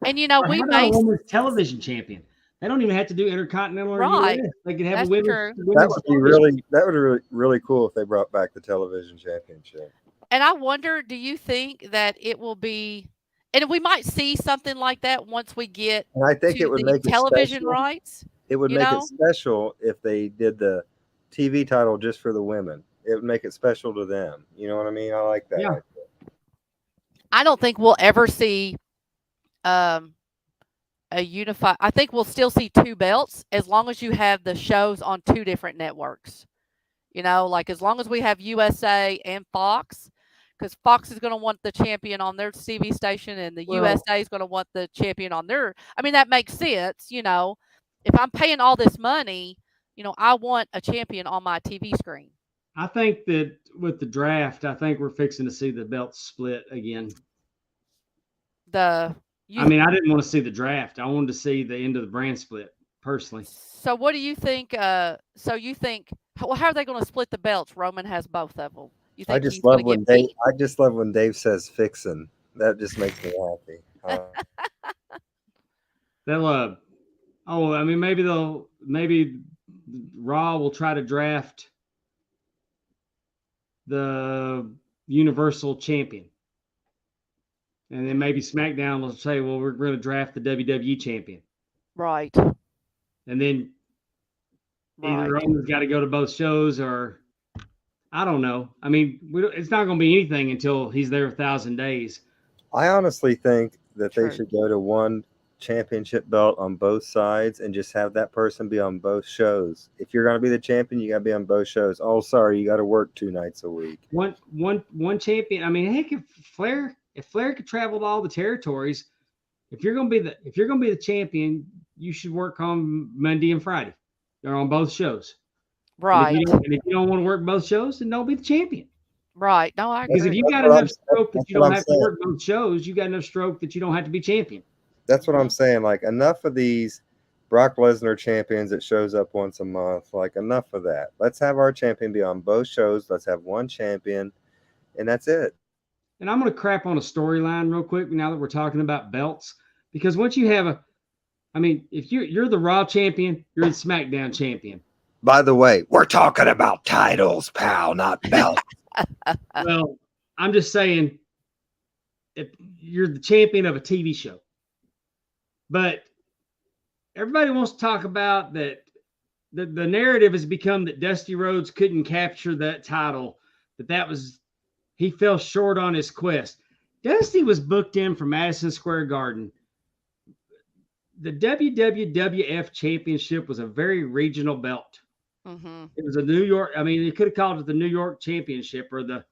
And we may a women's television champion. They don't even have to do Intercontinental or US. They could have a women's. That would be really cool if they brought back the television championship. And I wonder, do you think that it will be, and we might see something like that once we get and I think it would make television rights? It would make it special if they did the TV title just for the women. It would make it special to them. You know what I mean? I like that. Yeah. I don't think we'll ever see a unified. I think we'll still see 2 belts as long as you have the shows on 2 different networks. Like as long as we have USA and Fox, because Fox is going to want the champion on their TV station, and the USA is going to want the champion on their. I mean, that makes sense. If I'm paying all this money, I want a champion on my TV screen. I think that with the draft, I think we're fixing to see the belts split again. I didn't want to see the draft. I wanted to see the end of the brand split, personally. So what do you think? How are they going to split the belts? Roman has both of them. You think I just love when Dave says fixing. That just makes me happy. Maybe Raw will try to draft the Universal Champion. And then maybe SmackDown will say, well, we're going to draft the WWE Champion. Right. and then either Right. Roman's got to go to both shows, or I don't know. I mean, it's not going to be anything until he's there 1,000 days. I honestly think that True. they should go to one championship belt on both sides and just have that person be on both shows. If you're going to be the champion, you got to be on both shows. Oh, sorry, you got to work 2 nights a week. One champion. I mean, heck, if Flair could travel to all the territories, if you're going to be the champion, you should work on Monday and Friday. They're on both shows. Right. And if you don't want to work both shows, then don't be the champion. Right. No, I agree. Because if you got enough stroke that you don't have to work both shows, you got enough stroke that you don't have to be champion. That's what I'm saying. Like, enough of these Brock Lesnar champions that shows up once a month. Like, enough of that. Let's have our champion be on both shows. Let's have one champion, and that's it. And I'm going to crap on a storyline real quick now that we're talking about belts. Because once you have if you're the Raw champion, you're the SmackDown champion. By the way, we're talking about titles, pal, not belts. Well, I'm just saying, if you're the champion of a TV show. But everybody wants to talk about that. The narrative has become that Dusty Rhodes couldn't capture that title, he fell short on his quest. Dusty was booked in for Madison Square Garden. The WWF Championship was a very regional belt. Mm-hmm. It was a New York. I mean, they could have called it the New York Championship or the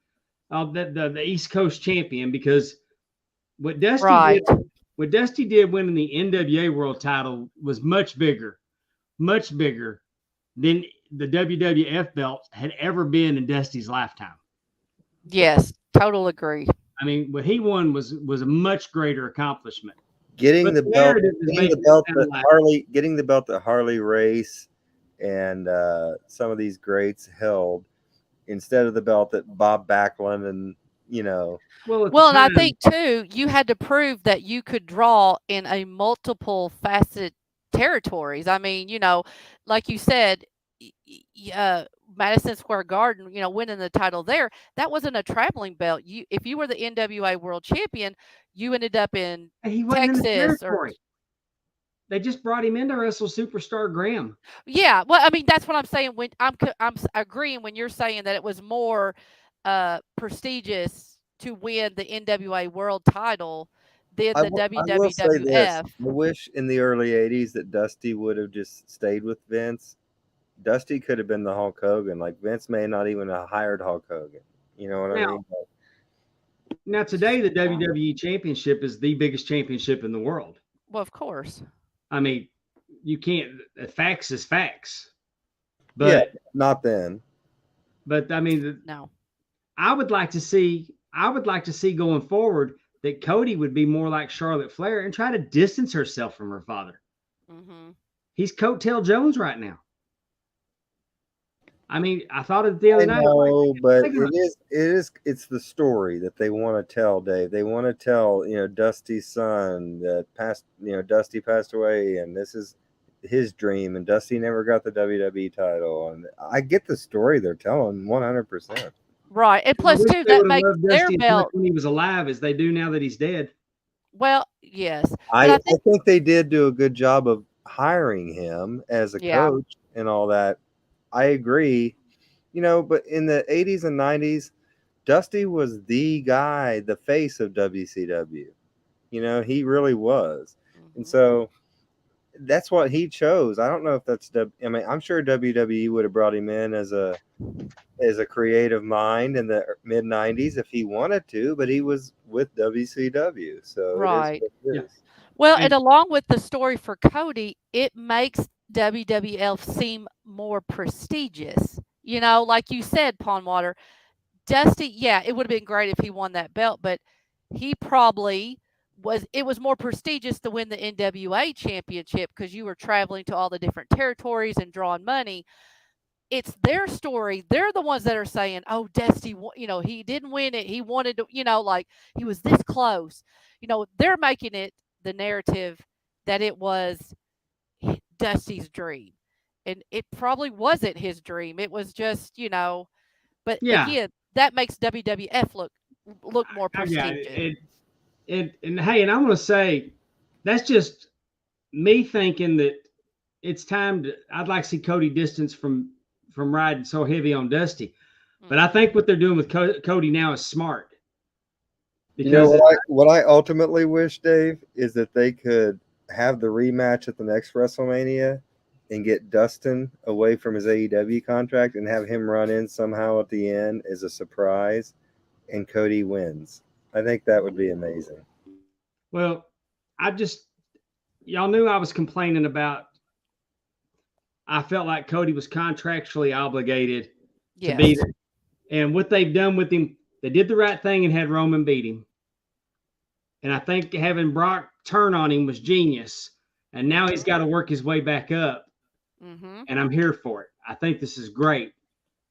East Coast Champion, because what Dusty did winning the NWA World Title was much bigger than the WWF belt had ever been in Dusty's lifetime. Yes, total agree. I mean, what he won was a much greater accomplishment. Getting the belt that Harley Race and some of these greats held, instead of the belt that Bob Backlund and Well, and I think too, you had to prove that you could draw in a multiple facet territories. I mean, like you said, Madison Square Garden, winning the title there, that wasn't a traveling belt. If you were the NWA World Champion, you ended up in Texas They just brought him in to wrestle Superstar Graham. Yeah, well, I mean, that's what I'm saying. When I'm agreeing when you're saying that it was more prestigious to win the NWA World Title than the WWF. I wish in the early '80s that Dusty would have just stayed with Vince. Dusty could have been the Hulk Hogan. Like, Vince may not even have hired Hulk Hogan. You know what I mean? Now, today, the WWE Championship is the biggest championship in the world. Well, of course. I mean, you can't. Facts is facts. But not then. But I mean, no. I would like to see going forward that Cody would be more like Charlotte Flair and try to distance herself from her father. Mm-hmm. He's Coattail Jones right now. I mean, I thought of it the other night. But it's the story that they want to tell, Dave. They want to tell, Dusty's son that passed, Dusty passed away, and this is his dream, and Dusty never got the WWE title. And I get the story they're telling 100%. Right. And plus, too, that makes their belt when he was alive as they do now that he's dead. Well, yes. I think they did do a good job of hiring him as a coach and all that. I agree, but in the 80s and 90s, Dusty was the guy, the face of WCW. He really was. Mm-hmm. And so that's what he chose. I don't know if that's I'm sure WWE would have brought him in as a creative mind in the mid 90s if he wanted to, but he was with WCW. So right. It is what it is. Well, and along with the story for Cody, it makes WWF seem more prestigious. Like you said, Pondwater, Dusty, it would have been great if he won that belt, but he probably it was more prestigious to win the NWA championship because you were traveling to all the different territories and drawing money. It's their story. They're the ones that are saying, oh, Dusty, he didn't win it. He wanted to, like he was this close. They're making it the narrative that it was Dusty's dream. And it probably wasn't his dream. It was just, but again, that makes WWF look more prestigious. And hey, and I'm going to say, that's just me thinking that it's time to. I'd like to see Cody distance from riding so heavy on Dusty, but I think what they're doing with Cody now is smart. Because what I ultimately wish, Dave, is that they could have the rematch at the next WrestleMania and get Dustin away from his AEW contract and have him run in somehow at the end as a surprise, and Cody wins. I think that would be amazing. Well, y'all knew I was complaining about. I felt like Cody was contractually obligated to be there. And what they've done with him, they did the right thing and had Roman beat him. And I think having Brock turn on him was genius. And now he's got to work his way back up. And I'm here for it. I think this is great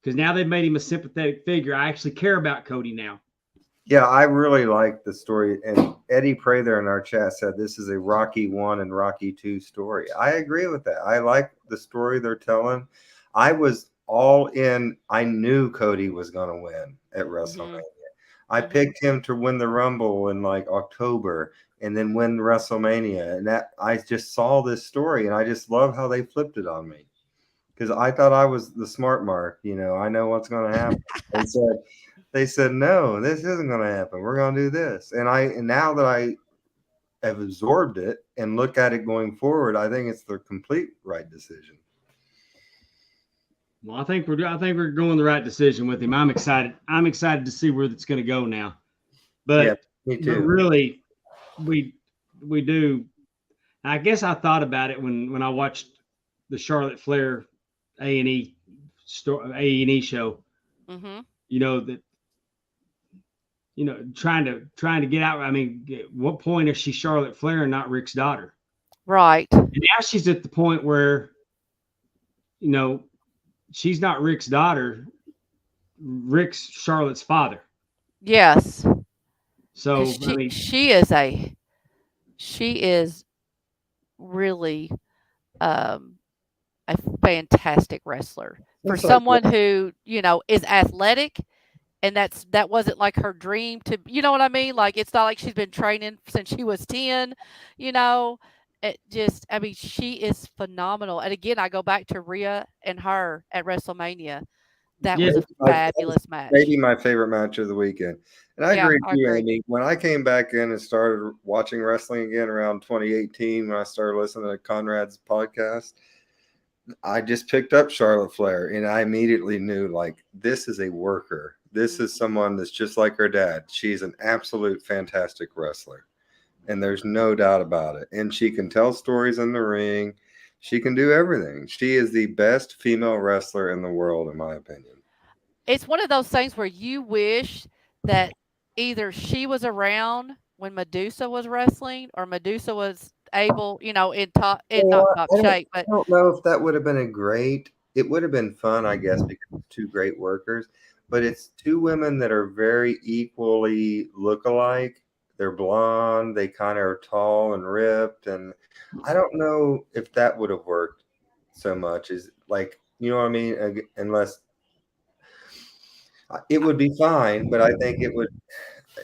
because now they've made him a sympathetic figure. I actually care about Cody now. Yeah, I really like the story. And Eddie Prather in our chat said this is a Rocky 1 and Rocky 2 story. I agree with that. I like the story they're telling. I was all in. I knew Cody was going to win at WrestleMania. I picked him to win the Rumble in like October and then win WrestleMania. And that I just saw this story and I just love how they flipped it on me because I thought I was the smart mark. You know, I know what's going to happen. They said, no, this isn't going to happen. We're going to do this. And now that I have absorbed it and look at it going forward, I think it's the complete right decision. Well, I think we're going the right decision with him. I'm excited. I'm excited to see where it's going to go now. But, yeah, me too. But really, we do. I guess I thought about it when I watched the Charlotte Flair A&E show. You know that. You know, trying to get out. I mean, at what point is she Charlotte Flair and not Rick's daughter? Right. And now she's at the point where, you know, she's not Rick's daughter. Rick's Charlotte's father. Yes. So she is really a fantastic wrestler for someone who, you know, is athletic. And that wasn't like her dream to, you know what I mean? Like, it's not like she's been training since she was 10, you know, she is phenomenal. And again, I go back to Rhea and her at WrestleMania. That was a fabulous match. Maybe my favorite match of the weekend. And I agree with you, Amy. When I came back in and started watching wrestling again around 2018, when I started listening to Conrad's podcast, I just picked up Charlotte Flair and I immediately knew, like, this is a worker. This is someone that's just like her dad. She's an absolute fantastic wrestler. And there's no doubt about it. And she can tell stories in the ring. She can do everything. She is the best female wrestler in the world, in my opinion. It's one of those things where you wish that either she was around when Medusa was wrestling or Medusa was able, you know, not top shape. But I don't know if that would have been it would have been fun, I guess, because it's two great workers. But it's two women that are very equally look-alike. They're blonde. They kind of are tall and ripped. And I don't know if that would have worked so much. Is like, you know what I mean? Unless it would be fine, but I think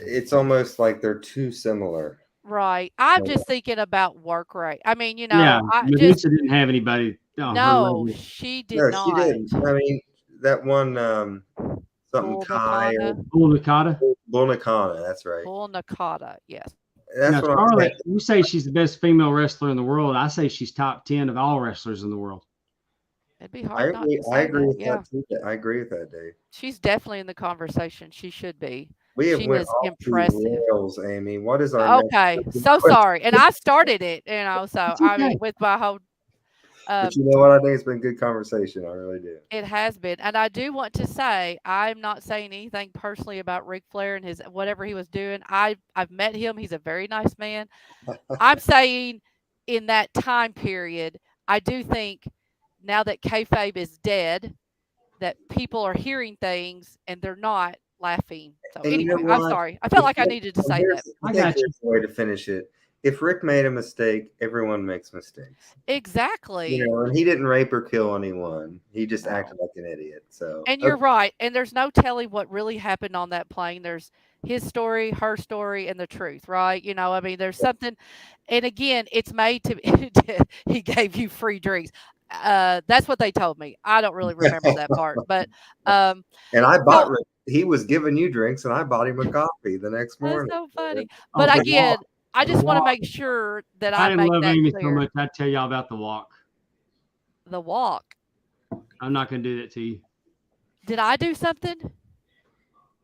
it's almost like they're too similar. Right. I'm just thinking about work rate. I mean, you know, yeah, Medusa didn't have anybody. No, she did not. She didn't. I mean, that one something Kai or Bull Nakata. Bull Nakata, that's right. Bull Nakata, yes. That's now, what Charlotte, you say she's the best female wrestler in the world. I say she's top 10 of all wrestlers in the world. It'd be hard not to say I agree that. with Yeah. that too. I agree with that, Dave. She's definitely in the conversation. She should be. We have went off impressive. Rails, Amy. What is our so sorry. And I started it, you know, so I mean with my whole but you know what? I think it's been good conversation. I really do. It has been. And I do want to say, I'm not saying anything personally about Ric Flair and his whatever he was doing. I've met him. He's a very nice man. I'm saying in that time period, I do think now that kayfabe is dead, that people are hearing things and they're not laughing. So anyway, I'm sorry. I felt like I needed to say that. I got you. The way to finish it. If Rick made a mistake, everyone makes mistakes. Exactly. You know, and he didn't rape or kill anyone. He just acted like an idiot. So and you're right. And there's no telling what really happened on that plane. There's his story, her story, and the truth, right? You know, I mean, there's something, and again, it's made to. He gave you free drinks. That's what they told me. I don't really remember that part, but And I so bought. He was giving you drinks, and I bought him a coffee the next that's morning. so funny. Oh, But the again, walk. I The just want to walk. make sure that I I didn't make love that Amy so clear. much. I'd tell y'all about the walk. The walk. I'm not going to do that to you. Did I do something?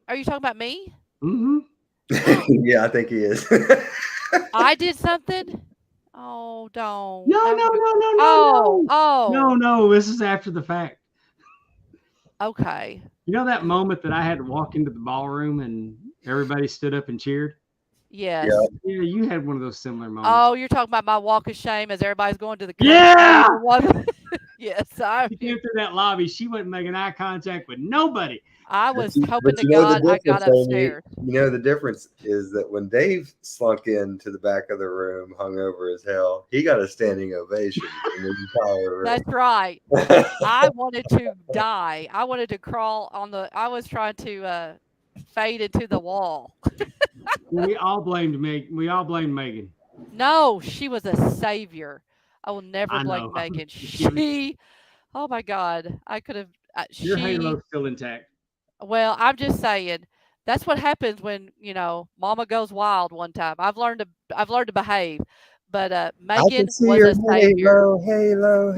Are you talking about me? Mm-hmm. Yeah, I think he is. I did something? Oh, don't. No, That no, would. no, no, no, Oh, no. oh. No. This is after the fact. Okay. You know that moment that I had to walk into the ballroom and everybody stood up and cheered? Yes. Yeah, you had one of those similar moments. Oh, you're talking about my walk of shame as everybody's going to the curb. Yeah! Yes, She came through that lobby. She wasn't making eye contact with nobody. I was hoping But to you know the God I got difference, Amy? upstairs. You know the difference is that when Dave slunk into the back of the room, hungover as hell, he got a standing ovation in the entire room. That's right. I wanted to die. I wanted to crawl on the. I was trying to fade into the wall. We all blamed Meg. We all blamed Megan. No, she was a savior. I will never I blame know. Megan. She. Oh my God, I could have. Your She. halo's still intact. Well, I'm just saying. That's what happens when Mama goes wild. One time, I've learned to behave. But I Megan can see was your a savior. halo.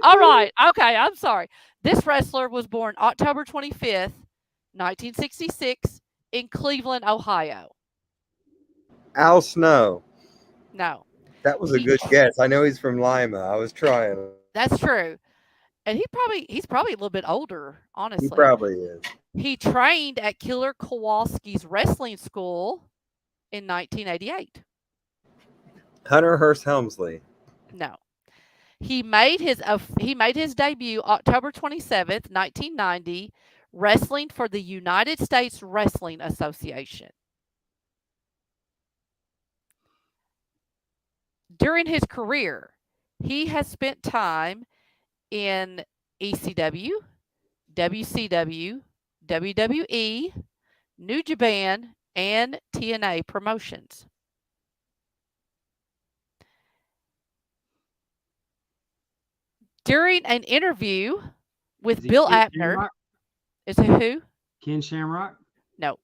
All right. Okay. I'm sorry. This wrestler was born October 25th, 1966, in Cleveland, Ohio. Al Snow. No, That was a he. good guess. I know he's from Lima. I was trying. That's true. And he's probably a little bit older, He honestly. probably is. He trained at Killer Kowalski's wrestling school in 1988. Hunter Hearst Helmsley. No. He made his debut October 27th, 1990, wrestling for the United States Wrestling Association. During his career, he has spent time in ECW, WCW, WWE, New Japan, and TNA promotions. During an interview with Is he Bill Ken Abner, Shamrock? is it who? Ken Shamrock? No.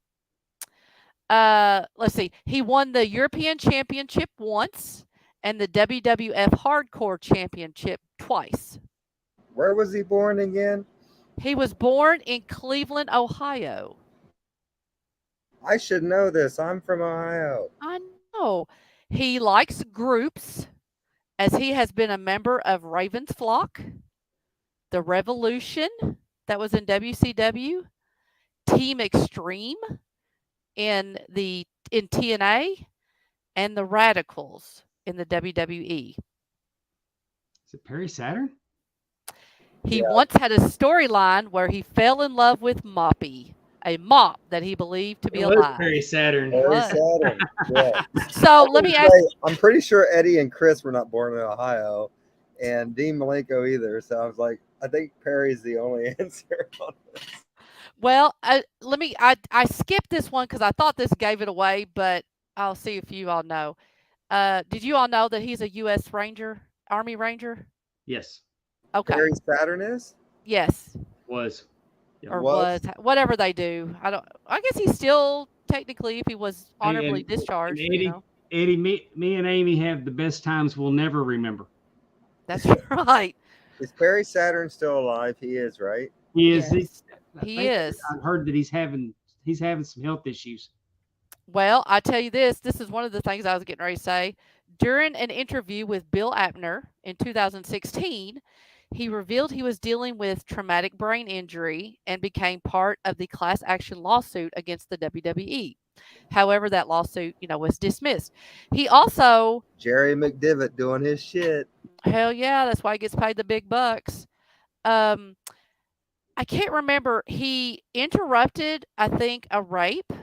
Let's see. He won the European Championship once and the WWF Hardcore Championship twice. Where was he born again? He was born in Cleveland, Ohio. I should know this. I'm from Ohio. I know. He likes groups as he has been a member of Raven's Flock, the Revolution that was in WCW, Team Extreme in TNA, and the Radicals in the WWE. Is it Perry Saturn? He once had a storyline where he fell in love with Moppy, a mop that he believed to be alive. Perry Saturn. Perry What? Saturn. Yeah. So let me ask. I'm pretty sure Eddie and Chris were not born in Ohio, and Dean Malenko either. So I was like, I think Perry's the only answer on this. Well, let me. I skipped this one because I thought this gave it away, but I'll see if you all know. Did you all know that he's a U.S. Ranger, Army Ranger? Yes. Okay. Perry Saturn is? Yes. Was. Yeah. Or was whatever they do. I guess he's still technically, if he was honorably discharged. Eddie, me and Amy have the best times we'll never remember. That's right. Is Perry Saturn still alive? He is, right? He is. Yes. He is. I've heard that he's having some health issues. Well, I tell you this is one of the things I was getting ready to say. During an interview with Bill Abner in 2016, he revealed he was dealing with traumatic brain injury and became part of the class action lawsuit against the WWE. However, that lawsuit, was dismissed. He also Jerry McDivitt doing his shit. Hell yeah, that's why he gets paid the big bucks. I can't remember. He interrupted, I think, a rape,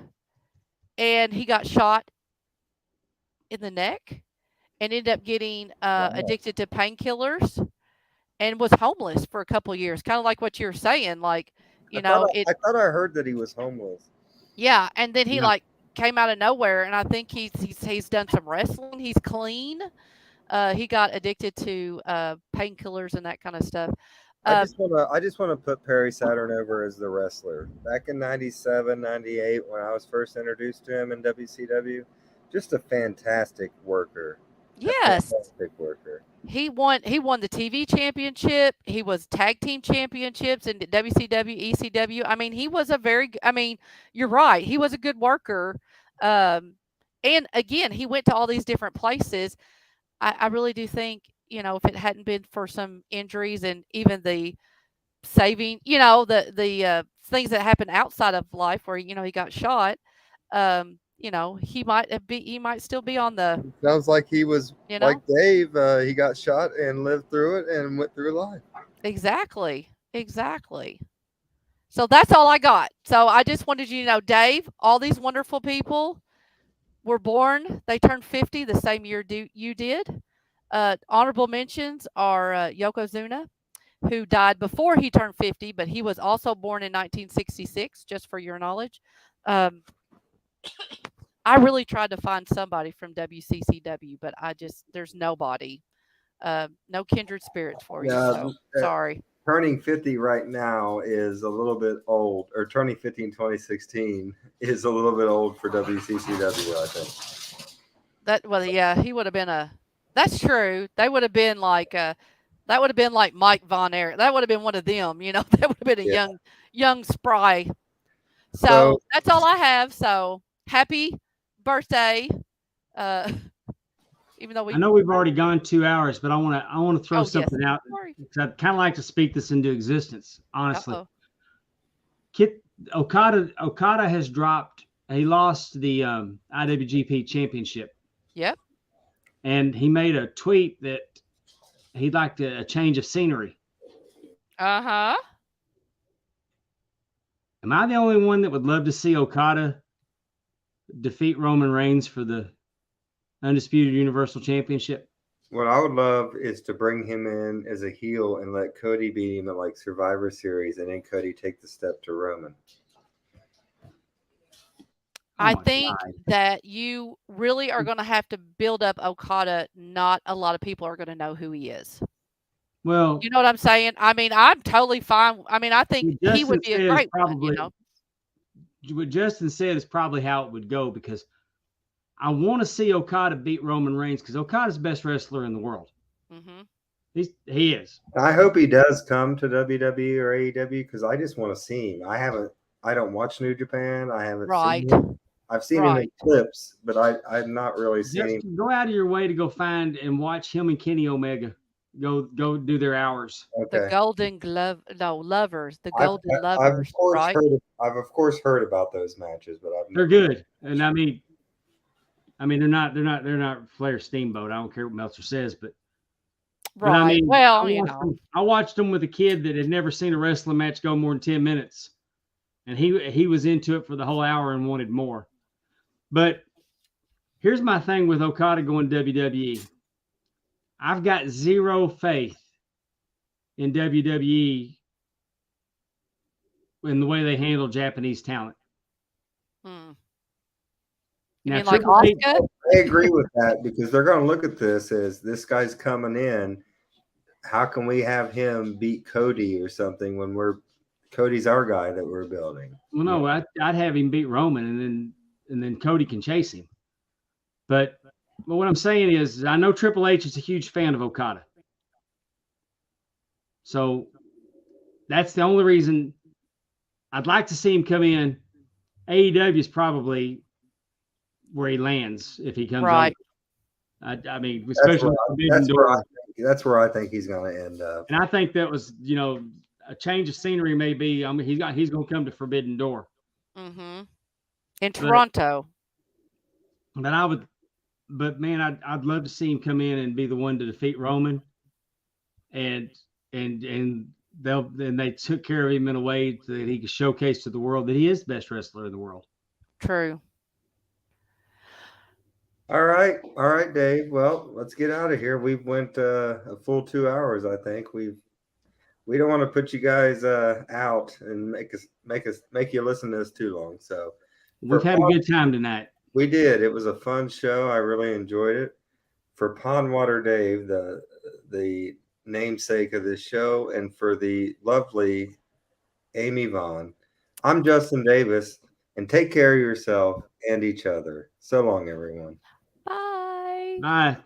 and he got shot in the neck and ended up getting addicted to painkillers and was homeless for a couple of years. Kind of like what you're saying. Like, I thought I heard that he was homeless. Yeah, and then he Yeah. like came out of nowhere, and I think he's done some wrestling. He's clean. He got addicted to painkillers and that kind of stuff. I Um, just want to put Perry Saturn over as the wrestler. Back in 97, 98, when I was first introduced to him in WCW, just a fantastic worker. A yes, fantastic worker. he won the TV championship. He was tag team championships in WCW, ECW. I mean, he was a I mean, you're right. He was a good worker. Um, and again, he went to all these different places. I really do think, if it hadn't been for some injuries and even the saving, the things that happened outside of life where, he got shot, he might still be on the, Sounds like he was you know, like Dave. He got shot and lived through it and went through life. exactly. Exactly. So that's all I got. So I just wanted you to know, Dave, all these wonderful people were born, they turned 50 the same year you did. Honorable mentions are Yokozuna, who died before he turned 50, but he was also born in 1966, just for your knowledge. Um, I really tried to find somebody from WCCW, but there's nobody. No kindred spirits for you. So sorry. Turning 50 right now is a little bit old, or turning 50 in 2016 is a little bit old for WCCW, I think. Yeah, he would have been that's true. They would have been like, that would have been like Mike Von Erich. That would have been one of them, that would have been a young spry. So that's all I have. So happy birthday. Even though I know we've already gone 2 hours, but I want to throw something out because I'd kind of like to speak this into existence. Honestly, Okada has dropped. He lost the IWGP Championship. Yep. And he made a tweet that he'd like a change of scenery. Uh-huh. Am I the only one that would love to see Okada defeat Roman Reigns for the Undisputed Universal Championship? What I would love is to bring him in as a heel and let Cody beat him at like Survivor Series, and then Cody take the step to Roman. I think that you really are going to have to build up Okada. Not a lot of people are going to know who he is. Well, you know what I'm saying? I mean, I'm totally fine. I mean, I think he would be a great one. What Justin said is probably how it would go, because I want to see Okada beat Roman Reigns because Okada's the best wrestler in the world. Mm-hmm. He is. I hope he does come to WWE or AEW because I just want to see him. I don't watch New Japan. I haven't seen him. I've seen him in clips, but I've not really seen him. Go out of your way to go find and watch him and Kenny Omega go do their hours. Okay. The Golden Lovers. The Golden Lovers. I've of course heard about those matches, but they're good. And I mean they're not Flair Steamboat. I don't care what Meltzer says, but I mean, I watched them with a kid that had never seen a wrestling match go more than 10 minutes, and he was into it for the whole hour and wanted more. But here's my thing with Okada going to WWE. I've got zero faith in WWE in the way they handle Japanese talent. Now, like Asuka? I agree with that because they're going to look at this as this guy's coming in. How can we have him beat Cody or something when Cody's our guy that we're building? Well, no, I'd have him beat Roman and then Cody can chase him. But what I'm saying is I know Triple H is a huge fan of Okada. So that's the only reason I'd like to see him come in. AEW is probably where he lands if he comes right. over. I mean, especially that's where I think he's going to end up. And I think that was, a change of scenery may be. I mean, he's going to come to Forbidden Door. Mm-hmm. In Toronto. But man, I'd love to see him come in and be the one to defeat Roman, and they took care of him in a way that he could showcase to the world that he is the best wrestler in the world. True. All right, Dave. Well, let's get out of here. We've went a full 2 hours. I think we don't want to put you guys out and make you listen to us too long. So We've had a good time tonight. We did. It was a fun show. I really enjoyed it. For Pondwater Dave, the namesake of this show, and for the lovely Amy Vaughn, I'm Justin Davis, and take care of yourself and each other. So long, everyone. Bye. Bye.